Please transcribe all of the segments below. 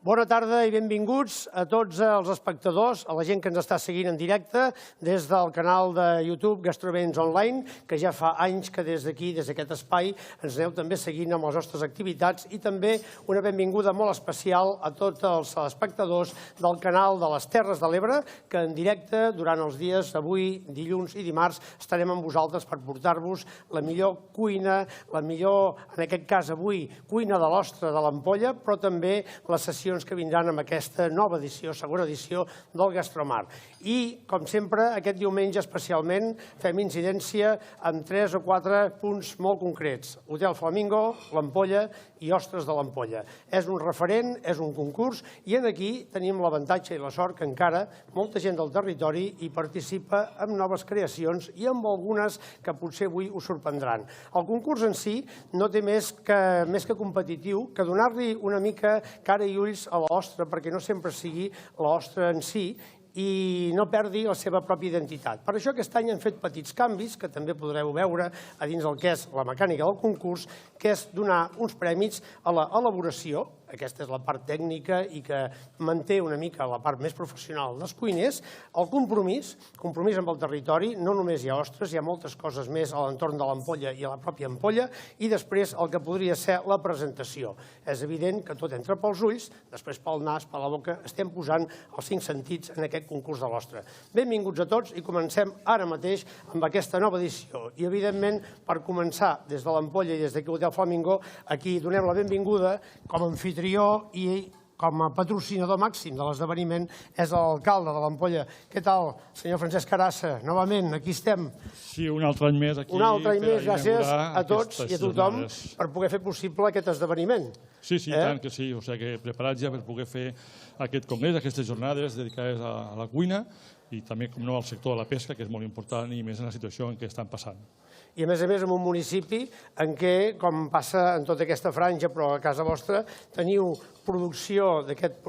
Bona tarda i benvinguts a tots els espectadors, a la gent que ens està seguint en directe des del canal de YouTube Gastroevents Online, que ja fa anys que des d'aquí, des d'aquest espai, ens aneu també seguint amb les nostres activitats, i també una benvinguda molt especial a tots els espectadors del canal de les Terres de l'Ebre, que en directe durant els dies avui, dilluns i dimarts estarem amb vosaltres per portar-vos la millor cuina, la millor, en aquest cas avui, cuina de l'ostra de l'Ampolla, però també les sessions que vindran amb aquesta nova edició, segona edició del Gastromar. I, com sempre, aquest diumenge especialment fem incidència en 3 o 4 punts molt concrets. Hotel Flamingo, l'Ampolla i Ostres de l'Ampolla. És un referent, és un concurs, i aquí tenim l'avantatge i la sort que encara molta gent del territori hi participa amb noves creacions i amb algunes que potser avui us sorprendran. El concurs en si no té més que competitiu que donar-li una mica cara i ulls a l'ostra, perquè no sempre sigui l'ostra en si i no perdi la seva pròpia identitat. Per això aquest any han fet petits canvis, que també podreu veure a dins del que és la mecànica del concurs, que és donar uns prèmits a l'elaboració, aquesta és la part tècnica i que manté una mica la part més professional dels cuiners, el compromís amb el territori, no només hi ha ostres, hi ha moltes coses més a l'entorn de l'Ampolla i a la pròpia Ampolla, i després el que podria ser la presentació. És evident que tot entra pels ulls, després pel nas, per la boca, estem posant els 5 sentits en aquest concurs de l'ostra. Benvinguts a tots i comencem ara mateix amb aquesta nova edició. I, evidentment, per començar des de l'Ampolla i des d'aquí Hotel Flamingo, aquí donem la benvinguda com a anfitrió i com a patrocinador màxim de l'esdeveniment és l'alcalde de l'Ampolla. Què tal, senyor Francesc Carassa? Novament, aquí estem. Sí, un altre any més aquí. Un altre any més, gràcies a tots i a tothom per poder fer possible aquest esdeveniment. Sí, tant que sí. O sigui, preparats ja per poder fer aquest congrés, aquestes jornades dedicades a la cuina i també, com no, al sector de la pesca, que és molt important i més en la situació en què estan passant. I, a més, en un municipi en què, com passa en tota aquesta franja, però a casa vostra, teniu producció d'aquest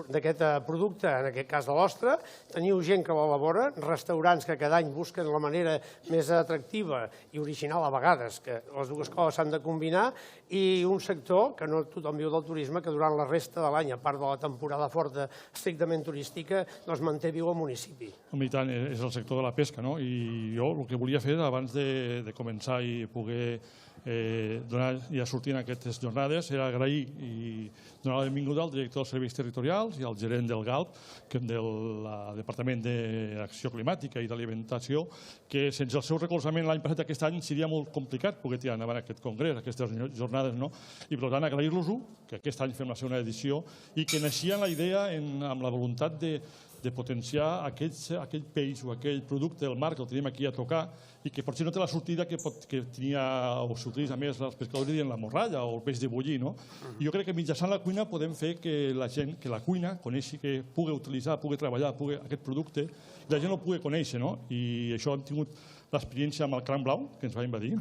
producte, en aquest cas de l'ostra, teniu gent que l'elabora, restaurants que cada any busquen la manera més atractiva i original a vegades, que les dues coses s'han de combinar, i un sector, que no tothom viu del turisme, que durant la resta de l'any, a part de la temporada forta estrictament turística, doncs manté viu el municipi. I tant, és el sector de la pesca, no? I jo el que volia fer abans de començar i poder donar i sortir en aquestes jornades era agrair i donar la benvinguda al director dels serveis territorials i al gerent del GALP, del Departament d'Acció Climàtica i d'Alimentació, que sense el seu recolzament l'any passat aquest any seria molt complicat poder tirar endavant aquest congrés, aquestes jornades, no? I per tant agrair-los-ho, que aquest any fem la segona edició i que naixia la idea amb la voluntat de potenciar aquell peix o aquell producte del mar que el tenim aquí a tocar i que potser no té la sortida que tenia o s'utilitza més els pescadors dient la morralla o el peix de bullir, no? I jo crec que mitjançant la cuina podem fer que la gent, que la cuina coneixi, que pugui utilitzar, pugui treballar aquest producte, la gent el pugui conèixer, no? I això hem tingut l'experiència amb el cranc blau, que ens va invadir,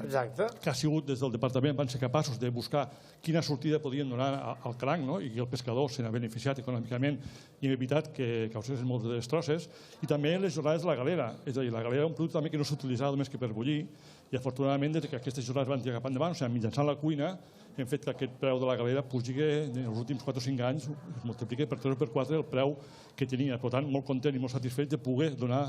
que ha sigut des del departament, van ser capaços de buscar quina sortida podien donar al cranc, i que el pescador se n'ha beneficiat econòmicament i hem evitat que causés moltes destrosses. I també les jornades de la galera, és a dir, la galera és un producte també que no s'utilitzava només que per bullir i afortunadament des que aquestes jornades van tirar cap endavant, o sigui, mitjançant la cuina, hem fet que aquest preu de la galera pugi en els últims 4 o 5 anys, es multiplica per 3 o per 4 el preu que tenia. Per tant, molt content i molt satisfet de poder donar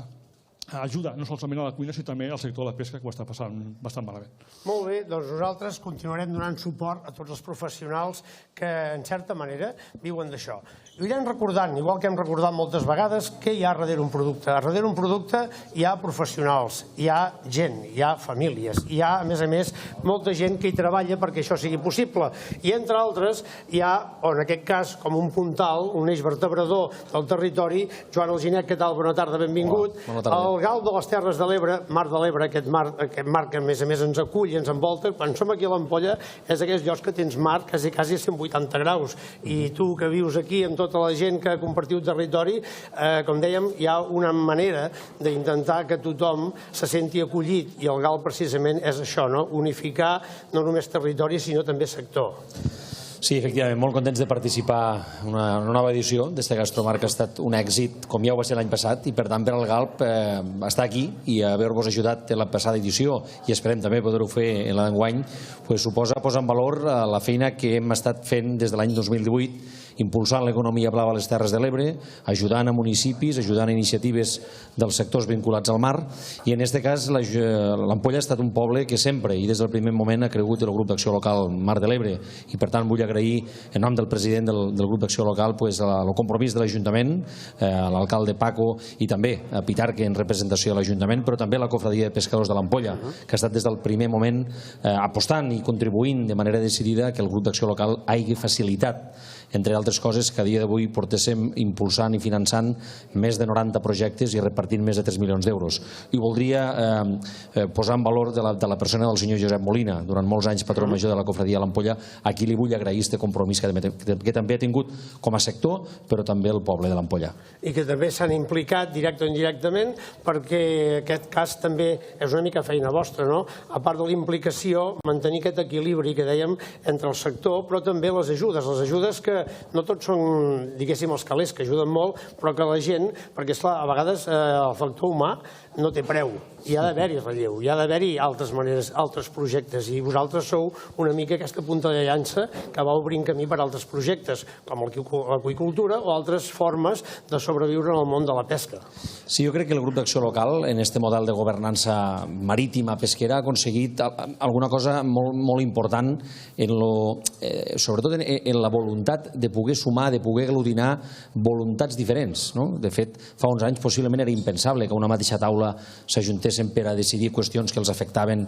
ajuda no solament a la cuina, sinó també al sector de la pesca, que ho està passant bastant malament. Molt bé, doncs nosaltres continuarem donant suport a tots els professionals que, en certa manera, viuen d'això. I ho anirem recordant, igual que hem recordat moltes vegades, què hi ha darrere un producte. Darrere un producte hi ha professionals, hi ha gent, hi ha famílies, hi ha, a més, molta gent que hi treballa perquè això sigui possible. I, entre altres, hi ha, o en aquest cas, com un puntal, un eix vertebrador del territori. Joan Alginet, què tal? Bona tarda, benvingut. Bona tarda. El GALP de les Terres de l'Ebre, Mar de l'Ebre, aquest mar que a més ens acull i ens envolta, quan som aquí a l'Ampolla és d'aquells llocs que tens mar quasi a 180 graus i tu que vius aquí amb tota la gent que compartiu territori, com dèiem, hi ha una manera d'intentar que tothom se senti acollit i el GALP precisament és això, unificar no només territori sinó també sector. Sí, efectivament, molt contents de participar en una nova edició d'este Gastromar, que ha estat un èxit, com ja ho va ser l'any passat, i per tant per al GALP estar aquí i haver-vos ajudat en la passada edició, i esperem també poder-ho fer en l'enguany, suposa posar en valor la feina que hem estat fent des de l'any 2018 impulsant l'economia blava a les Terres de l'Ebre, ajudant a municipis, ajudant a iniciatives dels sectors vinculats al mar, i en aquest cas l'Ampolla ha estat un poble que sempre i des del primer moment ha cregut en el grup d'acció local Mar de l'Ebre, i per tant vull agrair en nom del president del grup d'acció local el compromís de l'Ajuntament, a l'alcalde Paco i també a Pitarque en representació de l'Ajuntament, però també a la Cofradia de Pescadors de l'Ampolla, que ha estat des del primer moment apostant i contribuint de manera decidida que el grup d'acció local hagi facilitat, entre altres coses, que a dia d'avui portéssim impulsant i finançant més de 90 projectes i repartint més de 3 milions d'euros. I voldria posar en valor de la persona del senyor Josep Molina, durant molts anys patró major de la Cofradia de l'Ampolla, a qui li vull agrair aquest compromís que també ha tingut com a sector, però també el poble de l'Ampolla. I que també s'han implicat directe o indirectament, perquè aquest cas també és una mica feina vostra, no? A part de la implicació, mantenir aquest equilibri que dèiem entre el sector, però també les ajudes que no tots són, diguéssim, els calés, que ajuden molt, però que la gent, perquè esclar, a vegades el factor humà no té preu, hi ha d'haver-hi relleu, hi ha d'haver-hi altres maneres, altres projectes, i vosaltres sou una mica aquesta punta de llança que va obrint camí per altres projectes, com l'aqüicultura o altres formes de sobreviure en el món de la pesca. Sí, jo crec que el grup d'acció local, en aquest model de governança marítima pesquera, ha aconseguit alguna cosa molt important, sobretot en la voluntat de poder sumar, de poder aglutinar voluntats diferents. De fet, fa uns anys possiblement era impensable que a una mateixa taula s'ajuntessin per a decidir qüestions que els afectaven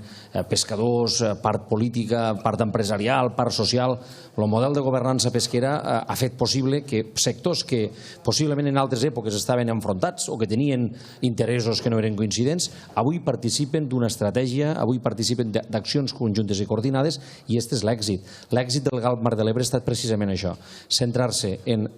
pescadors, part política, part empresarial, part social. El model de governança pesquera ha fet possible que sectors que possiblement en altres èpoques estaven enfrontats o que tenien interessos que no eren coincidents, avui participen d'una estratègia, avui participen d'accions conjuntes i coordinades, i aquest és l'èxit. L'èxit del GALP Mar de l'Ebre ha estat precisament això, centrar-se en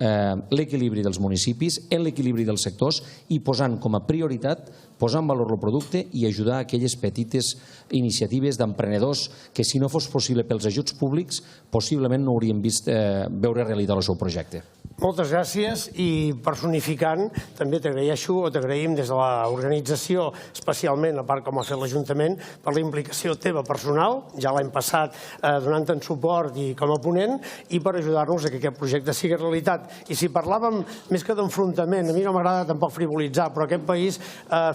l'equilibri dels municipis, en l'equilibri dels sectors i posant com a prioritat posar en valor el producte i ajudar a aquelles petites iniciatives d'emprenedors que, si no fos possible pels ajuts públics, possiblement no haurien vist veure realitat el seu projecte. Moltes gràcies, i personificant també t'agraïm des de l'organització, especialment a part com ha fet l'Ajuntament, per la implicació teva personal, ja l'any passat donant-te'n suport i com a ponent, i per ajudar-nos a que aquest projecte sigui realitat. I si parlàvem més que d'enfrontament, a mi no m'agrada tampoc frivolitzar, però aquest país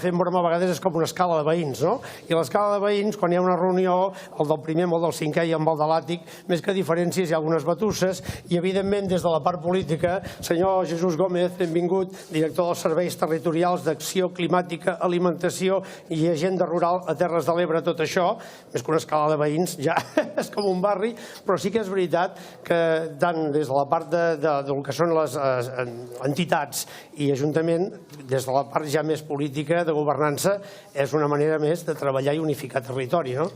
fent broma a vegades és com una escala de veïns, no? I l'escala de veïns, quan hi ha una reunió, el del primer amb el del cinquè i amb el de l'àtic, més que diferències hi ha algunes batusses, i evidentment des de la part política, senyor Jesús Gómez, benvingut, director dels Serveis Territorials d'Acció Climàtica, Alimentació i Agenda Rural a Terres de l'Ebre. Tot això, més que una escala de veïns, ja és com un barri, però sí que és veritat que tant des de la part del que són les entitats i Ajuntament, des de la part ja més política de governança, és una manera més de treballar i unificar territori, no?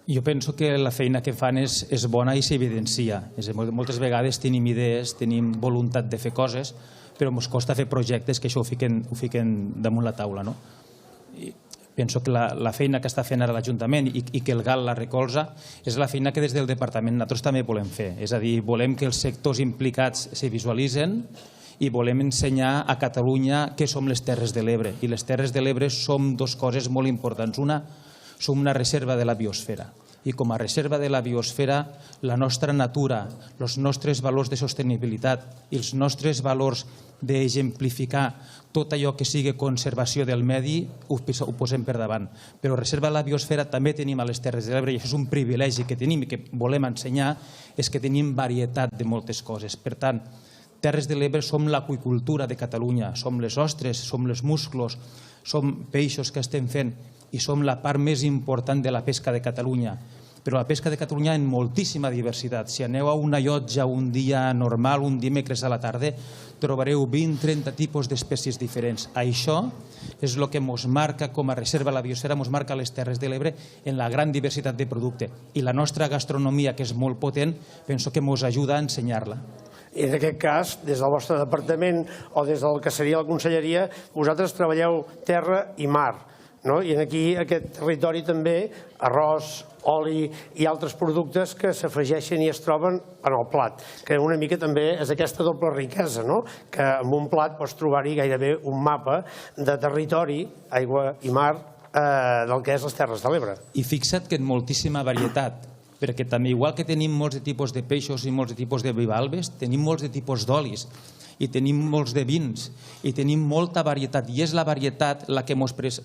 Jo penso que la feina que fan és bona i s'evidencia. Moltes vegades tenim idees, tenim voluntat de fer coses, però ens costa fer projectes que això ho fiquen damunt la taula. Penso que la feina que està fent ara l'Ajuntament i que el GAL la recolza és la feina que des del Departament nosaltres també volem fer. És a dir, volem que els sectors implicats se visualitzen i volem ensenyar a Catalunya què som les Terres de l'Ebre. I les Terres de l'Ebre som dues coses molt importants. Una, som una reserva de la biosfera. I com a reserva de la biosfera, la nostra natura, els nostres valors de sostenibilitat i els nostres valors d'exemplificar tot allò que sigui conservació del medi ho posem per davant. Però reserva de la biosfera també tenim a les Terres de l'Ebre, i això és un privilegi que tenim i que volem ensenyar, és que tenim varietat de moltes coses. Per tant, Terres de l'Ebre som l'aqüicultura de Catalunya, som les ostres, som els musclos, som peixos que estem fent i som la part més important de la pesca de Catalunya. Però la pesca de Catalunya en moltíssima diversitat. Si aneu a una llotja un dia normal, un dimecres a la tarda, trobareu 20-30 tipus d'espècies diferents. Això és el que ens marca com a reserva a la biosfera, ens marca les Terres de l'Ebre en la gran diversitat de producte. I la nostra gastronomia, que és molt potent, penso que ens ajuda a ensenyar-la. I en aquest cas, des del vostre departament o des del que seria la conselleria, vosaltres treballeu terra i mar. I aquí, aquest territori també, arròs, oli i altres productes que s'afegeixen i es troben en el plat, que una mica també és aquesta doble riquesa, que en un plat pots trobar-hi gairebé un mapa de territori, aigua i mar, del que és les Terres de l'Ebre. I fixa't que en moltíssima varietat. perquè també, igual que tenim molts de tipus de peixos i molts de tipus de bivalves, tenim molts de tipus d'olis i tenim molts de vins i tenim molta varietat, i és la varietat la que ens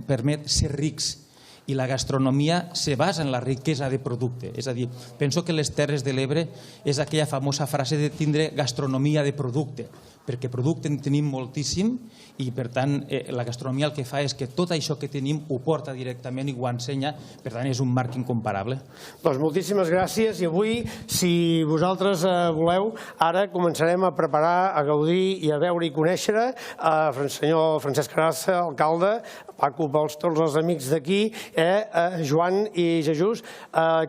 permet ser rics. I la gastronomia se basa en la riquesa de producte. És a dir, penso que les Terres de l'Ebre és aquella famosa frase de tindre gastronomia de producte, perquè producte en tenim moltíssim i, per tant, la gastronomia el que fa és que tot això que tenim ho porta directament i ho ensenya, per tant, és un marc incomparable. Doncs moltíssimes gràcies, i avui, si vosaltres voleu, ara començarem a preparar, a gaudir i a veure i conèixer el senyor Francesc Carassa, alcalde, Paco, tots els amics d'aquí, Joan i Jesús.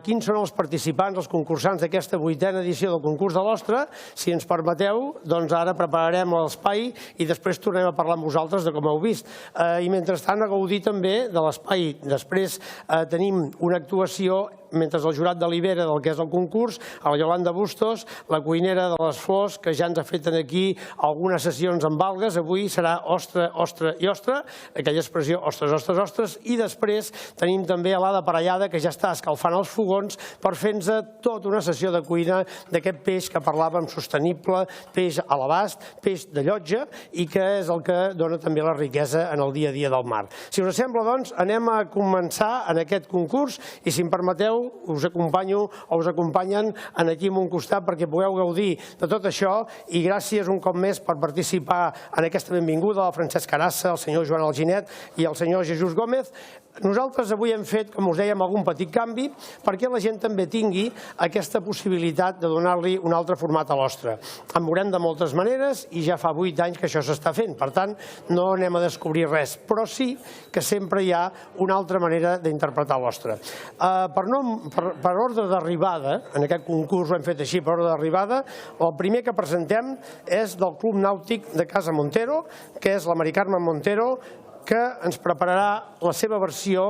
Quins són els participants, els concursants d'aquesta 8a edició del concurs de l'Ostra? Si ens permeteu, doncs ara prepararem l'espai i després tornem a parlar amb vosaltres de com heu vist. I mentrestant a gaudir també de l'espai. Després tenim una actuació mentre el jurat delibera del que és el concurs, a la Yolanda Bustos, la cuinera de les flors, que ja ens ha fet aquí algunes sessions amb algues. Avui serà ostra, ostra i ostra, aquella expressió ostres, ostres, ostres, i després tenim també l'Ada Parellada, que ja està escalfant els fogons per fer-nos tota una sessió de cuina d'aquest peix que parlàvem, sostenible, peix a l'abast, peix de llotja, i que és el que dona també la riquesa en el dia a dia del mar. Si us sembla, doncs, anem a començar en aquest concurs, i si em permeteu, us acompanyo o us acompanyen aquí a un costat perquè pugueu gaudir de tot això, i gràcies un cop més per participar en aquesta benvinguda al Francesc Carassa, al senyor Joan Alginet i al senyor Jesús Gómez. Nosaltres avui hem fet, com us dèiem, algun petit canvi perquè la gent també tingui aquesta possibilitat de donar-li un altre format a l'ostra. En veurem de moltes maneres i ja fa 8 anys que això s'està fent, per tant no anem a descobrir res, però sí que sempre hi ha una altra manera d'interpretar l'ostra. Per ordre d'arribada, en aquest concurs ho hem fet així, per ordre d'arribada, el primer que presentem és del Club Nàutic de Casa Montero, que és la Mari Carmen Montero, que ens prepararà la seva versió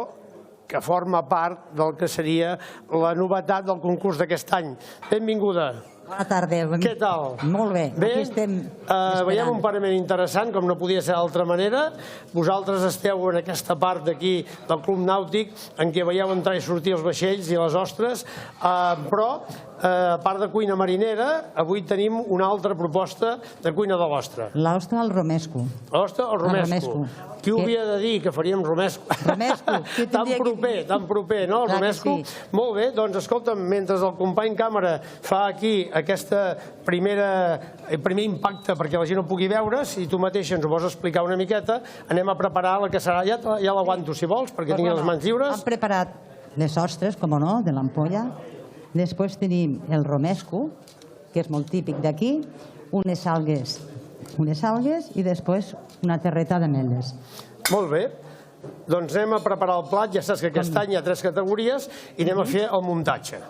que forma part del que seria la novetat del concurs d'aquest any. Benvinguda. Bona tarda. Què tal? Molt bé. Bé, aquí estem veiem un parament interessant, com no podia ser d'altra manera. Vosaltres esteu en aquesta part d'aquí del Club Nàutic en què veieu entrar i sortir els vaixells i les ostres, però a part de cuina marinera, avui tenim una altra proposta de cuina de l'ostra. L'ostra al romesco. L'ostra al romesco. Qui ho havia de dir, que faríem romesco? Romesco. Tan proper, no, el romesco? Molt bé, doncs escolta'm, mentre el company càmera fa aquí aquest primer impacte perquè la gent ho pugui veure, si tu mateixa ens ho vols explicar una miqueta, anem a preparar la que serà, ja l'aguanto si vols, perquè tingui les mans lliures. Hem preparat les ostres, com no, de l'ampolla. Després tenim el romesco, que és molt típic d'aquí, unes algues i després una terreta d'ametlles. Molt bé. Doncs anem a preparar el plat. Ja saps que aquest any hi ha 3 categories i anem a fer el muntatge.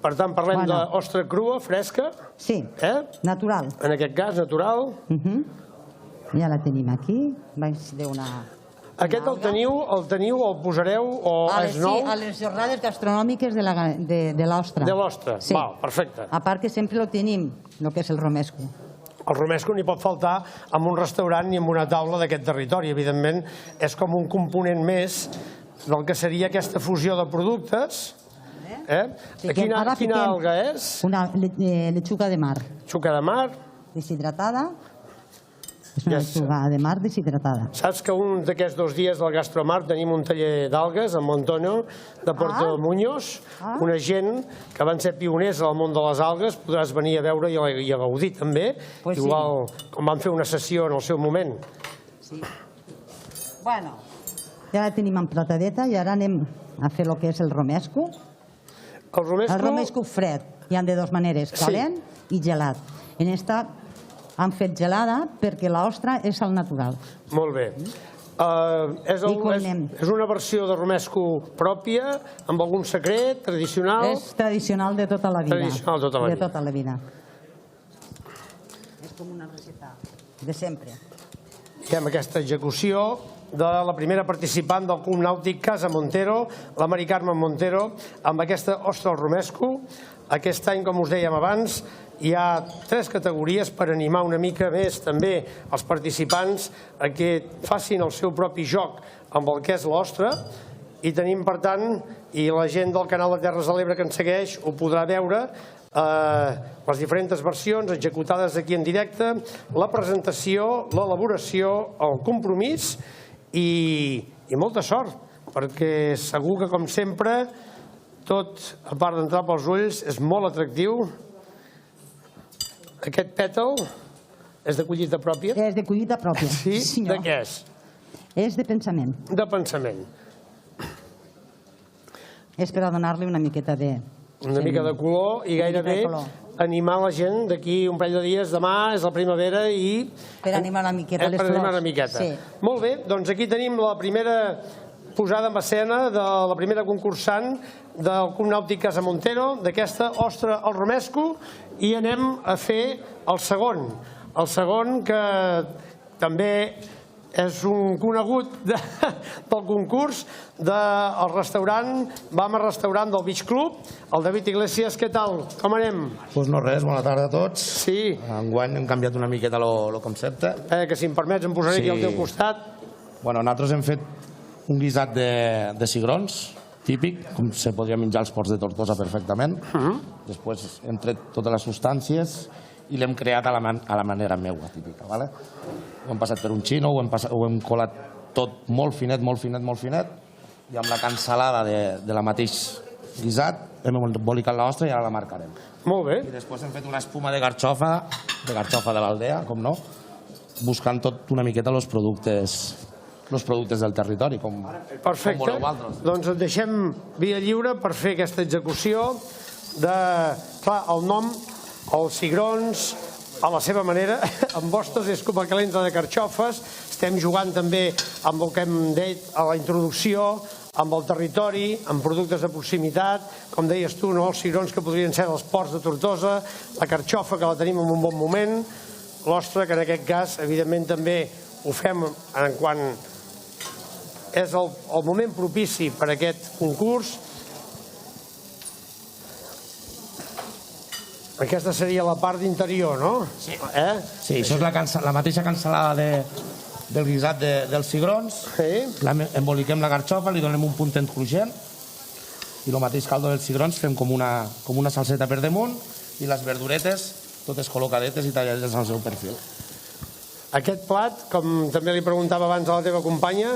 Per tant, parlem d'ostra crua, fresca. Sí, natural. En aquest cas, natural. Ja la tenim aquí. Vaig d'una... Aquest el teniu o el posareu o és nou? Sí, a les jornades gastronòmiques de l'ostra. De l'ostra, val, perfecte. A part que sempre lo tenim, el que és el romesco. El romesco n'hi pot faltar en un restaurant ni en una taula d'aquest territori. Evidentment, és com un component més del que seria aquesta fusió de productes. Quina alga és? Una lechuga de mar. Lechuga de mar. Deshidratada. És una lechuga de mar deshidratada. Saps que un d'aquests 2 dies del Gastromar tenim un taller d'algues a Montono, de Puerto Muñoz, una gent que van ser pioners al món de les algues, podràs venir a veure i a gaudir també, igual com van fer una sessió en el seu moment. Sí. Bueno, ja la tenim emplatadeta i ara anem a fer el que és el romesco. El romesco fred, hi ha de 2 maneres, calent i gelat. En esta han fet gelada perquè l'ostra és al natural. Molt bé. És una versió de romesco pròpia, amb algun secret, tradicional? És tradicional de tota la vida. Tradicional de tota la vida. De tota la vida. És com una recepta de sempre. Fem aquesta execució de la primera participant del Club Nàutic Casa Montero, la Mari Carmen Montero, amb aquesta ostra al romesco. Aquest any, com us dèiem abans, hi ha 3 categories per animar una mica més també els participants a que facin el seu propi joc amb el que és l'ostra, i tenim, per tant, i la gent del canal de Terres de l'Ebre que ens segueix ho podrà veure, les diferents versions executades aquí en directe, la presentació, l'elaboració, el compromís i molta sort, perquè segur que, com sempre, tot, a part d'entrar pels ulls, és molt atractiu. Aquest pètal és de collita pròpia? És de collita pròpia. Sí? De què és? És de pensament. De pensament. És per a donar-li una miqueta de... Una mica de color i gairebé animar la gent d'aquí un parell de dies. Demà és la primavera i... Per animar una miqueta les flors. Per animar una miqueta. Molt bé, doncs aquí tenim la primera posada en escena de la primera concursant del Club Nàutic Casa Montero, d'aquesta ostra al romesco, i anem a fer el segon. El segon, que també és un conegut del concurs del restaurant, Bama Restaurant del Beach Club. El David Iglesias, què tal? Com anem? Doncs no res, bona tarda a tots. Sí. Enguany hem canviat una miqueta el concepte. Que si em permets em posaré aquí al teu costat. Bueno, nosaltres hem fet un guisat de cigrons, típic, com se podria menjar als ports de Tortosa perfectament. Després hem tret totes les substàncies i l'hem creat a la manera meua, típica. Ho hem passat per un xino, ho hem colat tot molt finet, molt finet, molt finet, i amb la cansalada de la mateix guisat hem embolicat l'ostra i ara la marcarem. Molt bé. I després hem fet una espuma de garxofa de l'Aldea, com no, buscant tot una miqueta els productes del territori, com voleu altres. Doncs et deixem via lliure per fer aquesta execució de, clar, el nom, els cigrons, a la seva manera, amb vostres és com a calenta de carxofes. Estem jugant també amb el que hem dit a la introducció, amb el territori, amb productes de proximitat, com deies tu, els cigrons que podrien ser dels ports de Tortosa, la carxofa, que la tenim en un bon moment, l'ostra, que en aquest cas, evidentment, també ho fem en quan és el moment propici per a aquest concurs. Aquesta seria la part d'interior, no? Sí, això és la mateixa cansalada del guisat dels cigrons. Emboliquem la garxofa, li donem un puntet cruixent i el mateix caldo dels cigrons fem com una salseta per damunt i les verduretes totes col·locadetes i tallades al seu perfil. Aquest plat, com també li preguntava abans a la teva companya,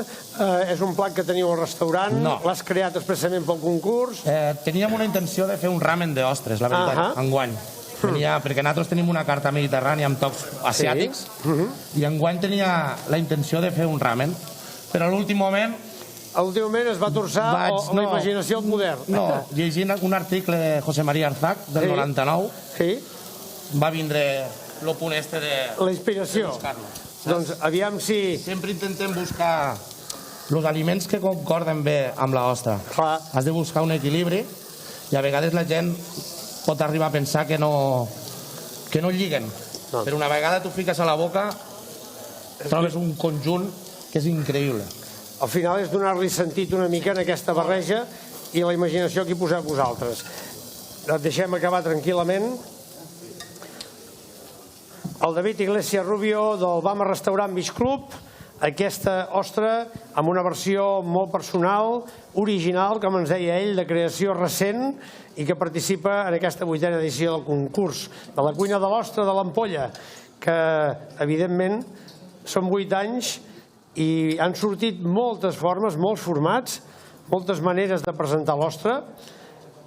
és un plat que teniu al restaurant? No. L'has creat expressament pel concurs? Teníem una intenció de fer un ramen d'ostres, la veritat, enguany. Perquè nosaltres tenim una carta mediterrània amb tocs asiàtics i enguany tenia la intenció de fer un ramen, però a l'últim moment... A l'últim moment es va torçar la imaginació al poder. No, llegint un article de José María Arzac, del 99, va vindre el punt este de... La inspiració. Doncs aviam si... Sempre intentem buscar els aliments que concorden bé amb l'ostra. Has de buscar un equilibri i a vegades la gent pot arribar a pensar que no lliguen. Però una vegada tu fiques a la boca trobes un conjunt que és increïble. Al final és donar-li sentit una mica en aquesta barreja i la imaginació que hi poseu vosaltres. Et deixem acabar tranquil·lament. El David Iglesias Rubio del Bama Restaurant Beach Club, aquesta ostra amb una versió molt personal, original, com ens deia ell, de creació recent i que participa en aquesta 8a edició del concurs de la cuina de l'ostra de l'Ampolla, que evidentment són 8 anys i han sortit moltes formes, molts formats, moltes maneres de presentar l'ostra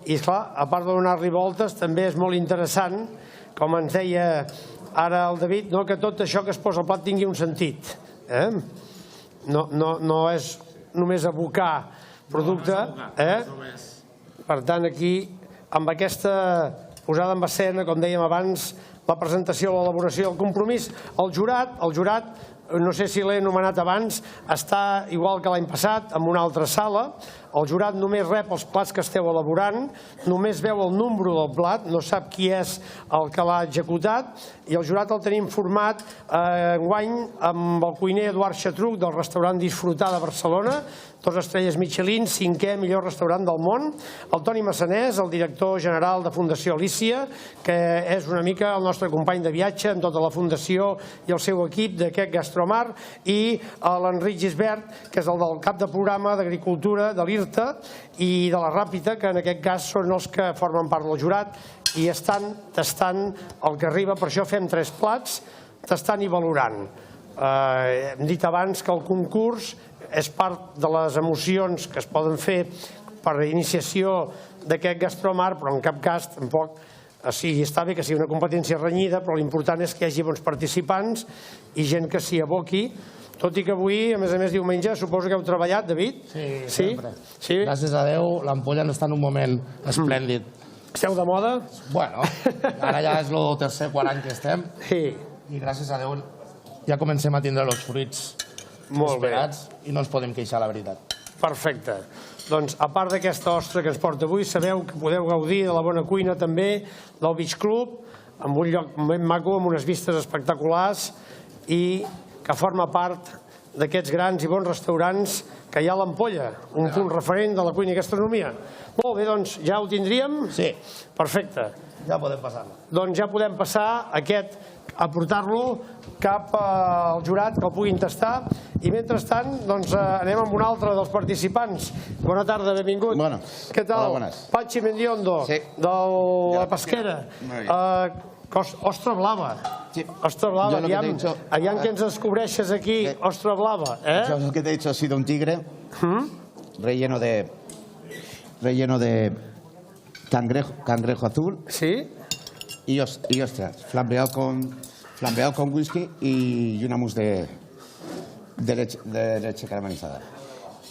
i, esclar, a part de donar-li voltes, també és molt interessant, com ens deia ara el David, que tot això que es posa al plat tingui un sentit. No és només abocar producte. Per tant, aquí, amb aquesta posada en escena, com dèiem abans, la presentació, l'elaboració, el compromís, el jurat, no sé si l'he anomenat abans, està igual que l'any passat, en una altra sala, el jurat només rep els plats que esteu elaborant, només veu el número del plat, no sap qui és el que l'ha executat, i el jurat el tenim format enguany amb el cuiner Eduard Xatruc del restaurant Disfrutar de Barcelona, 2 estrelles Michelin, 5è millor restaurant del món, el Toni Massanés, el director general de Fundació Alícia, que és una mica el nostre company de viatge amb tota la fundació i el seu equip d'aquest Gastromar, i l'Enric Gisbert, que és el del cap de programa d'Agricultura de l'IRTA i de la Ràpita, que en aquest cas són els que formen part del jurat i estan tastant el que arriba. Per això fem 3 plats, tastant i valorant. Hem dit abans que el concurs és part de les emocions que es poden fer per iniciació d'aquest Gastromar, però en cap cas tampoc està bé que sigui una competència renyida, però l'important és que hi hagi bons participants i gent que s'hi aboqui, tot i que avui, a més diumenge, suposo que heu treballat, David? Sí, sempre. Gràcies a Déu, l'ampolla no està en un moment esplèndid. Esteu de moda? Bueno, ara ja és el tercer, quart any que estem, i gràcies a Déu ja comencem a tindre els fruits esperats i no ens podem queixar, la veritat. Perfecte. Doncs, a part d'aquesta ostra que ens porta avui, sabeu que podeu gaudir de la bona cuina també del Beach Club, amb un lloc ben maco, amb unes vistes espectaculars i que forma part d'aquests grans i bons restaurants que hi ha a l'Ampolla, un punt referent de la cuina i gastronomia. Molt bé, doncs ja ho tindríem? Sí. Perfecte. Ja podem passar. Doncs ja podem passar a portar-lo cap al jurat, que el puguin tastar, i mentrestant anem amb un altre dels participants. Bona tarda, benvingut. Bueno, què tal? hola, bones. Pachi Mendiondo, de la Pesquera. Ostra blava. Sí. Ostra blava, Yo lo que te he dicho- aviam que ens descobreixes aquí, ostra blava. Yo lo que te he dicho ha sido un tigre relleno de cangrejo azul Sí? y ostras, flambeado con whisky y una mousse de leche caramelizada.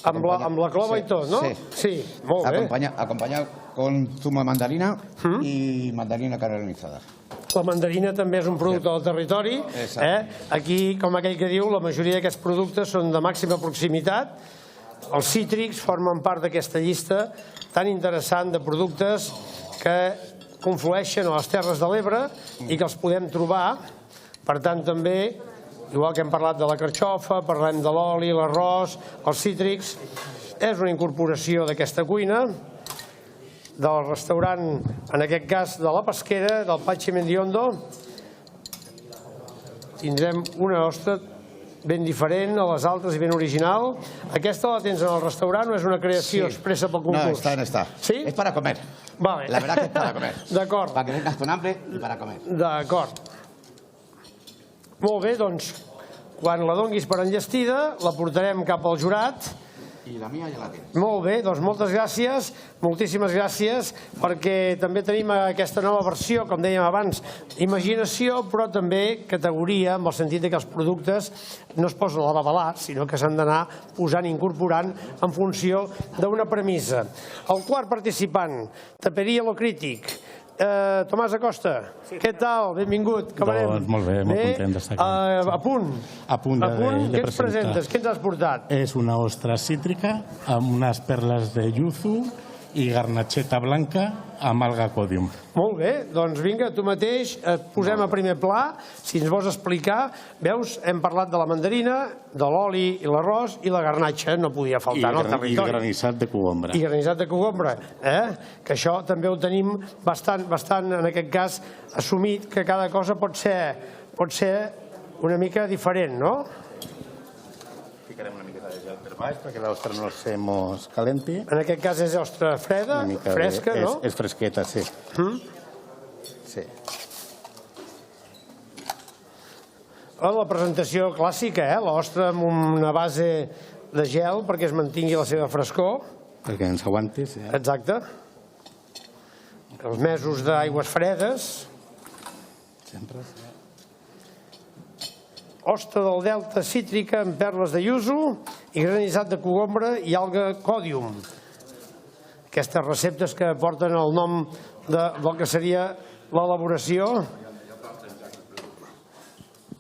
Amb la clova i tot, no? Sí. Sí, molt bé. Acompañado con zumo de mandarina y mandarina caramelizada. La mandarina també és un producte del territori. Aquí, com aquell que diu, la majoria d'aquests productes són de màxima proximitat. Els cítrics formen part d'aquesta llista tan interessant de productes que conflueixen a les Terres de l'Ebre i que els podem trobar. Per tant, també, igual que hem parlat de la carxofa, parlem de l'oli, l'arròs, els cítrics, és una incorporació d'aquesta cuina, del restaurant, en aquest cas de la Pesquera, del Pachi Mendiondo. Tindrem una ostra ben diferent a les altres i ben original. Aquesta la tens en el restaurant o és una creació expressa pel concurs? No, está. ¿Sí? Es para comer. Vale. La verdad que es para comer. D'acord. Para que vengas con hambre y para comer. D'acord. Molt bé, doncs, quan la donguis per enllestida, la portarem cap al jurat. Y la mía ya la tienes. Molt bé, doncs moltes gràcies, moltíssimes gràcies, perquè també tenim aquesta nova versió, com dèiem abans, imaginació, però també categoria, amb el sentit que els productes no es posen a la babalà, sinó que s'han d'anar posant i incorporant en funció d'una premissa. El quart participant, Taperia lo Crític, Tomàs Acosta, què tal? Benvingut, com anem? Doncs molt bé, molt content d'estar aquí. A punt? A punt de Què ens presentar. presentes? Què ens has portat? És una ostra cítrica amb unes perles de yuzu i garnacheta blanca amb alga còdium. Molt bé, doncs vinga, tu mateix et posem a primer pla, si ens vols explicar. Veus, hem parlat de la mandarina, de l'oli i l'arròs i la garnatxa, no podia faltar en el I territori. granissat de cogombra. I granissat de cogombra, que això també ho tenim bastant, en aquest cas, assumit, que cada cosa pot ser una mica diferent, no? Ficarem una miqueta de gel per baix perquè l'ostra no se mos calenti. En aquest cas és ostra freda, fresca, no? És fresqueta, sí. Sí. La presentació clàssica, l'ostra amb una base de gel perquè es mantingui la seva frescor. Perquè ens aguanti, sí. Exacte. Els mesos d'aigües fredes. Sempre, sí. Ostra del delta cítrica amb perles de yuzu i granissat de cogombra i alga còdium. Aquestes receptes que porten el nom del que seria l'elaboració.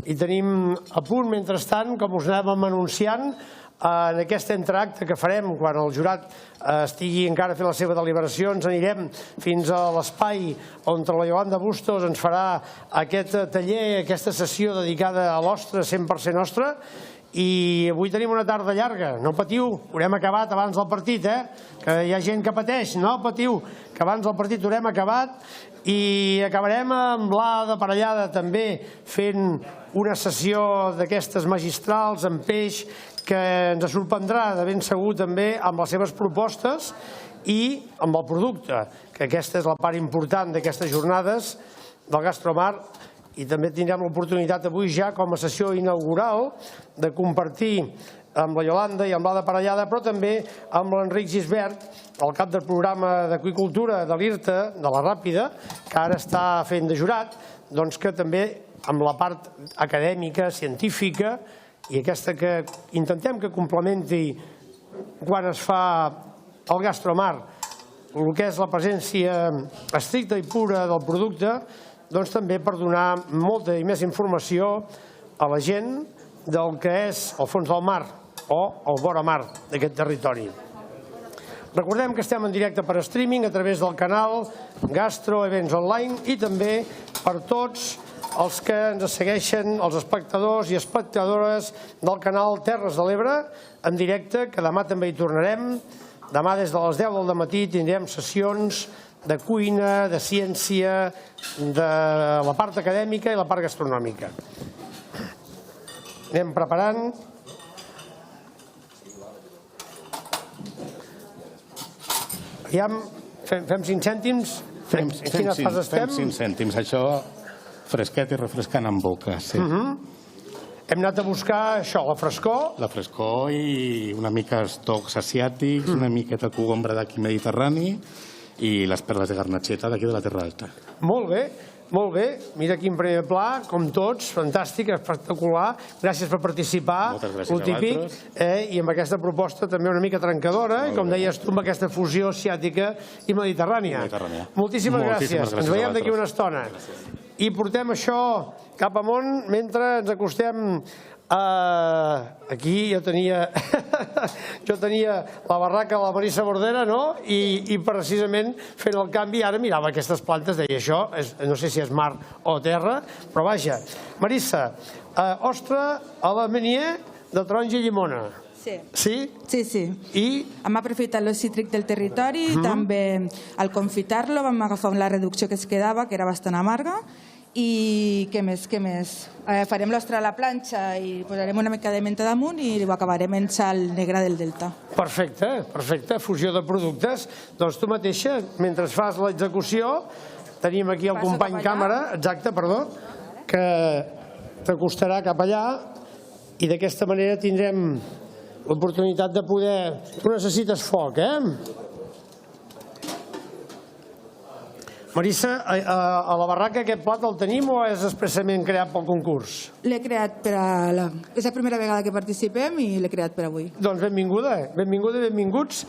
I tenim a punt, mentrestant, com us anàvem anunciant, en aquest entreacte que farem quan el jurat estigui encara fent les seves deliberacions. Anirem fins a l'espai on la Yolanda Bustos ens farà aquest taller, aquesta sessió dedicada a l'ostra, 100% ostra. I avui tenim una tarda llarga, no patiu, haurem acabat abans del partit, que hi ha gent que pateix, no patiu, que abans del partit haurem acabat i acabarem amb l'Ada Parellada també fent una sessió d'aquestes magistrals amb peix que ens sorprendrà de ben segur també amb les seves propostes i amb el producte, que aquesta és la part important d'aquestes jornades del Gastromar. I també tindrem l'oportunitat avui ja com a sessió inaugural de compartir amb la Yolanda i amb l'Ada Parellada, però també amb l'Enric Gisbert, el cap del programa d'Aqüicultura de l'IRTA, de la Ràpida, que ara està fent de jurat, doncs que també amb la part acadèmica, científica, i aquesta que intentem que complementi quan es fa el Gastromar, el que és la presència estricta i pura del producte, doncs també per donar molta i més informació a la gent del que és el fons del mar o el vora mar d'aquest territori. Recordem que estem en directe per streaming a través del canal Gastro Events Online i també per tots els que ens segueixen, els espectadors i espectadores del canal Terres de l'Ebre en directe, que demà també hi tornarem. Demà des de les 10 del matí tindrem sessions de cuina, de ciència, de la part acadèmica i la part gastronòmica. Anem preparant. Aviam, fem 5 cèntims? En quines fases estem? Fem 5 cèntims, això fresquet i refrescant en boca, sí. Hem anat a buscar això, la frescor. La frescor i una mica els tocs asiàtics, una miqueta cogombre d'aquí mediterrani i les perles de garnatxeta d'aquí de la Terra Alta. Molt bé, molt bé. Mira quin primer pla, com tots, fantàstic, espectacular. Gràcies per participar. Moltes gràcies el típic, a vosaltres. I amb aquesta proposta també una mica trencadora, i com deies tu, amb aquesta fusió asiàtica i mediterrània. Moltíssimes gràcies. Ens veiem d'aquí una estona. I portem això cap amunt mentre ens acostem aquí jo tenia la barraca de la Marissa Bordera, no? I precisament fent el canvi ara mirava aquestes plantes, deia això, no sé si és mar o terra, però vaja. Marissa, ostra a la Meunier de taronja i llimona. Sí. Sí? Sí, sí. I? Hem aprofitat el cítric del territori i també al confitar-lo vam agafar la reducció que es quedava, que era bastant amarga. I què més? Farem l'ostra a la planxa i posarem una mica de menta damunt i ho acabarem en sal negra del delta. Perfecte, perfecte. Fusió de productes. Doncs tu mateixa, mentre fas l'execució, tenim aquí el company càmera, exacte, perdó, que t'acostarà cap allà i d'aquesta manera tindrem l'oportunitat de poder... Tu necessites foc, Marissa, a la barraca aquest plat el tenim o és expressament creat pel concurs? L'he creat per a... És la primera vegada que participem i l'he creat per avui. Doncs benvinguda, benvinguda i benvinguts.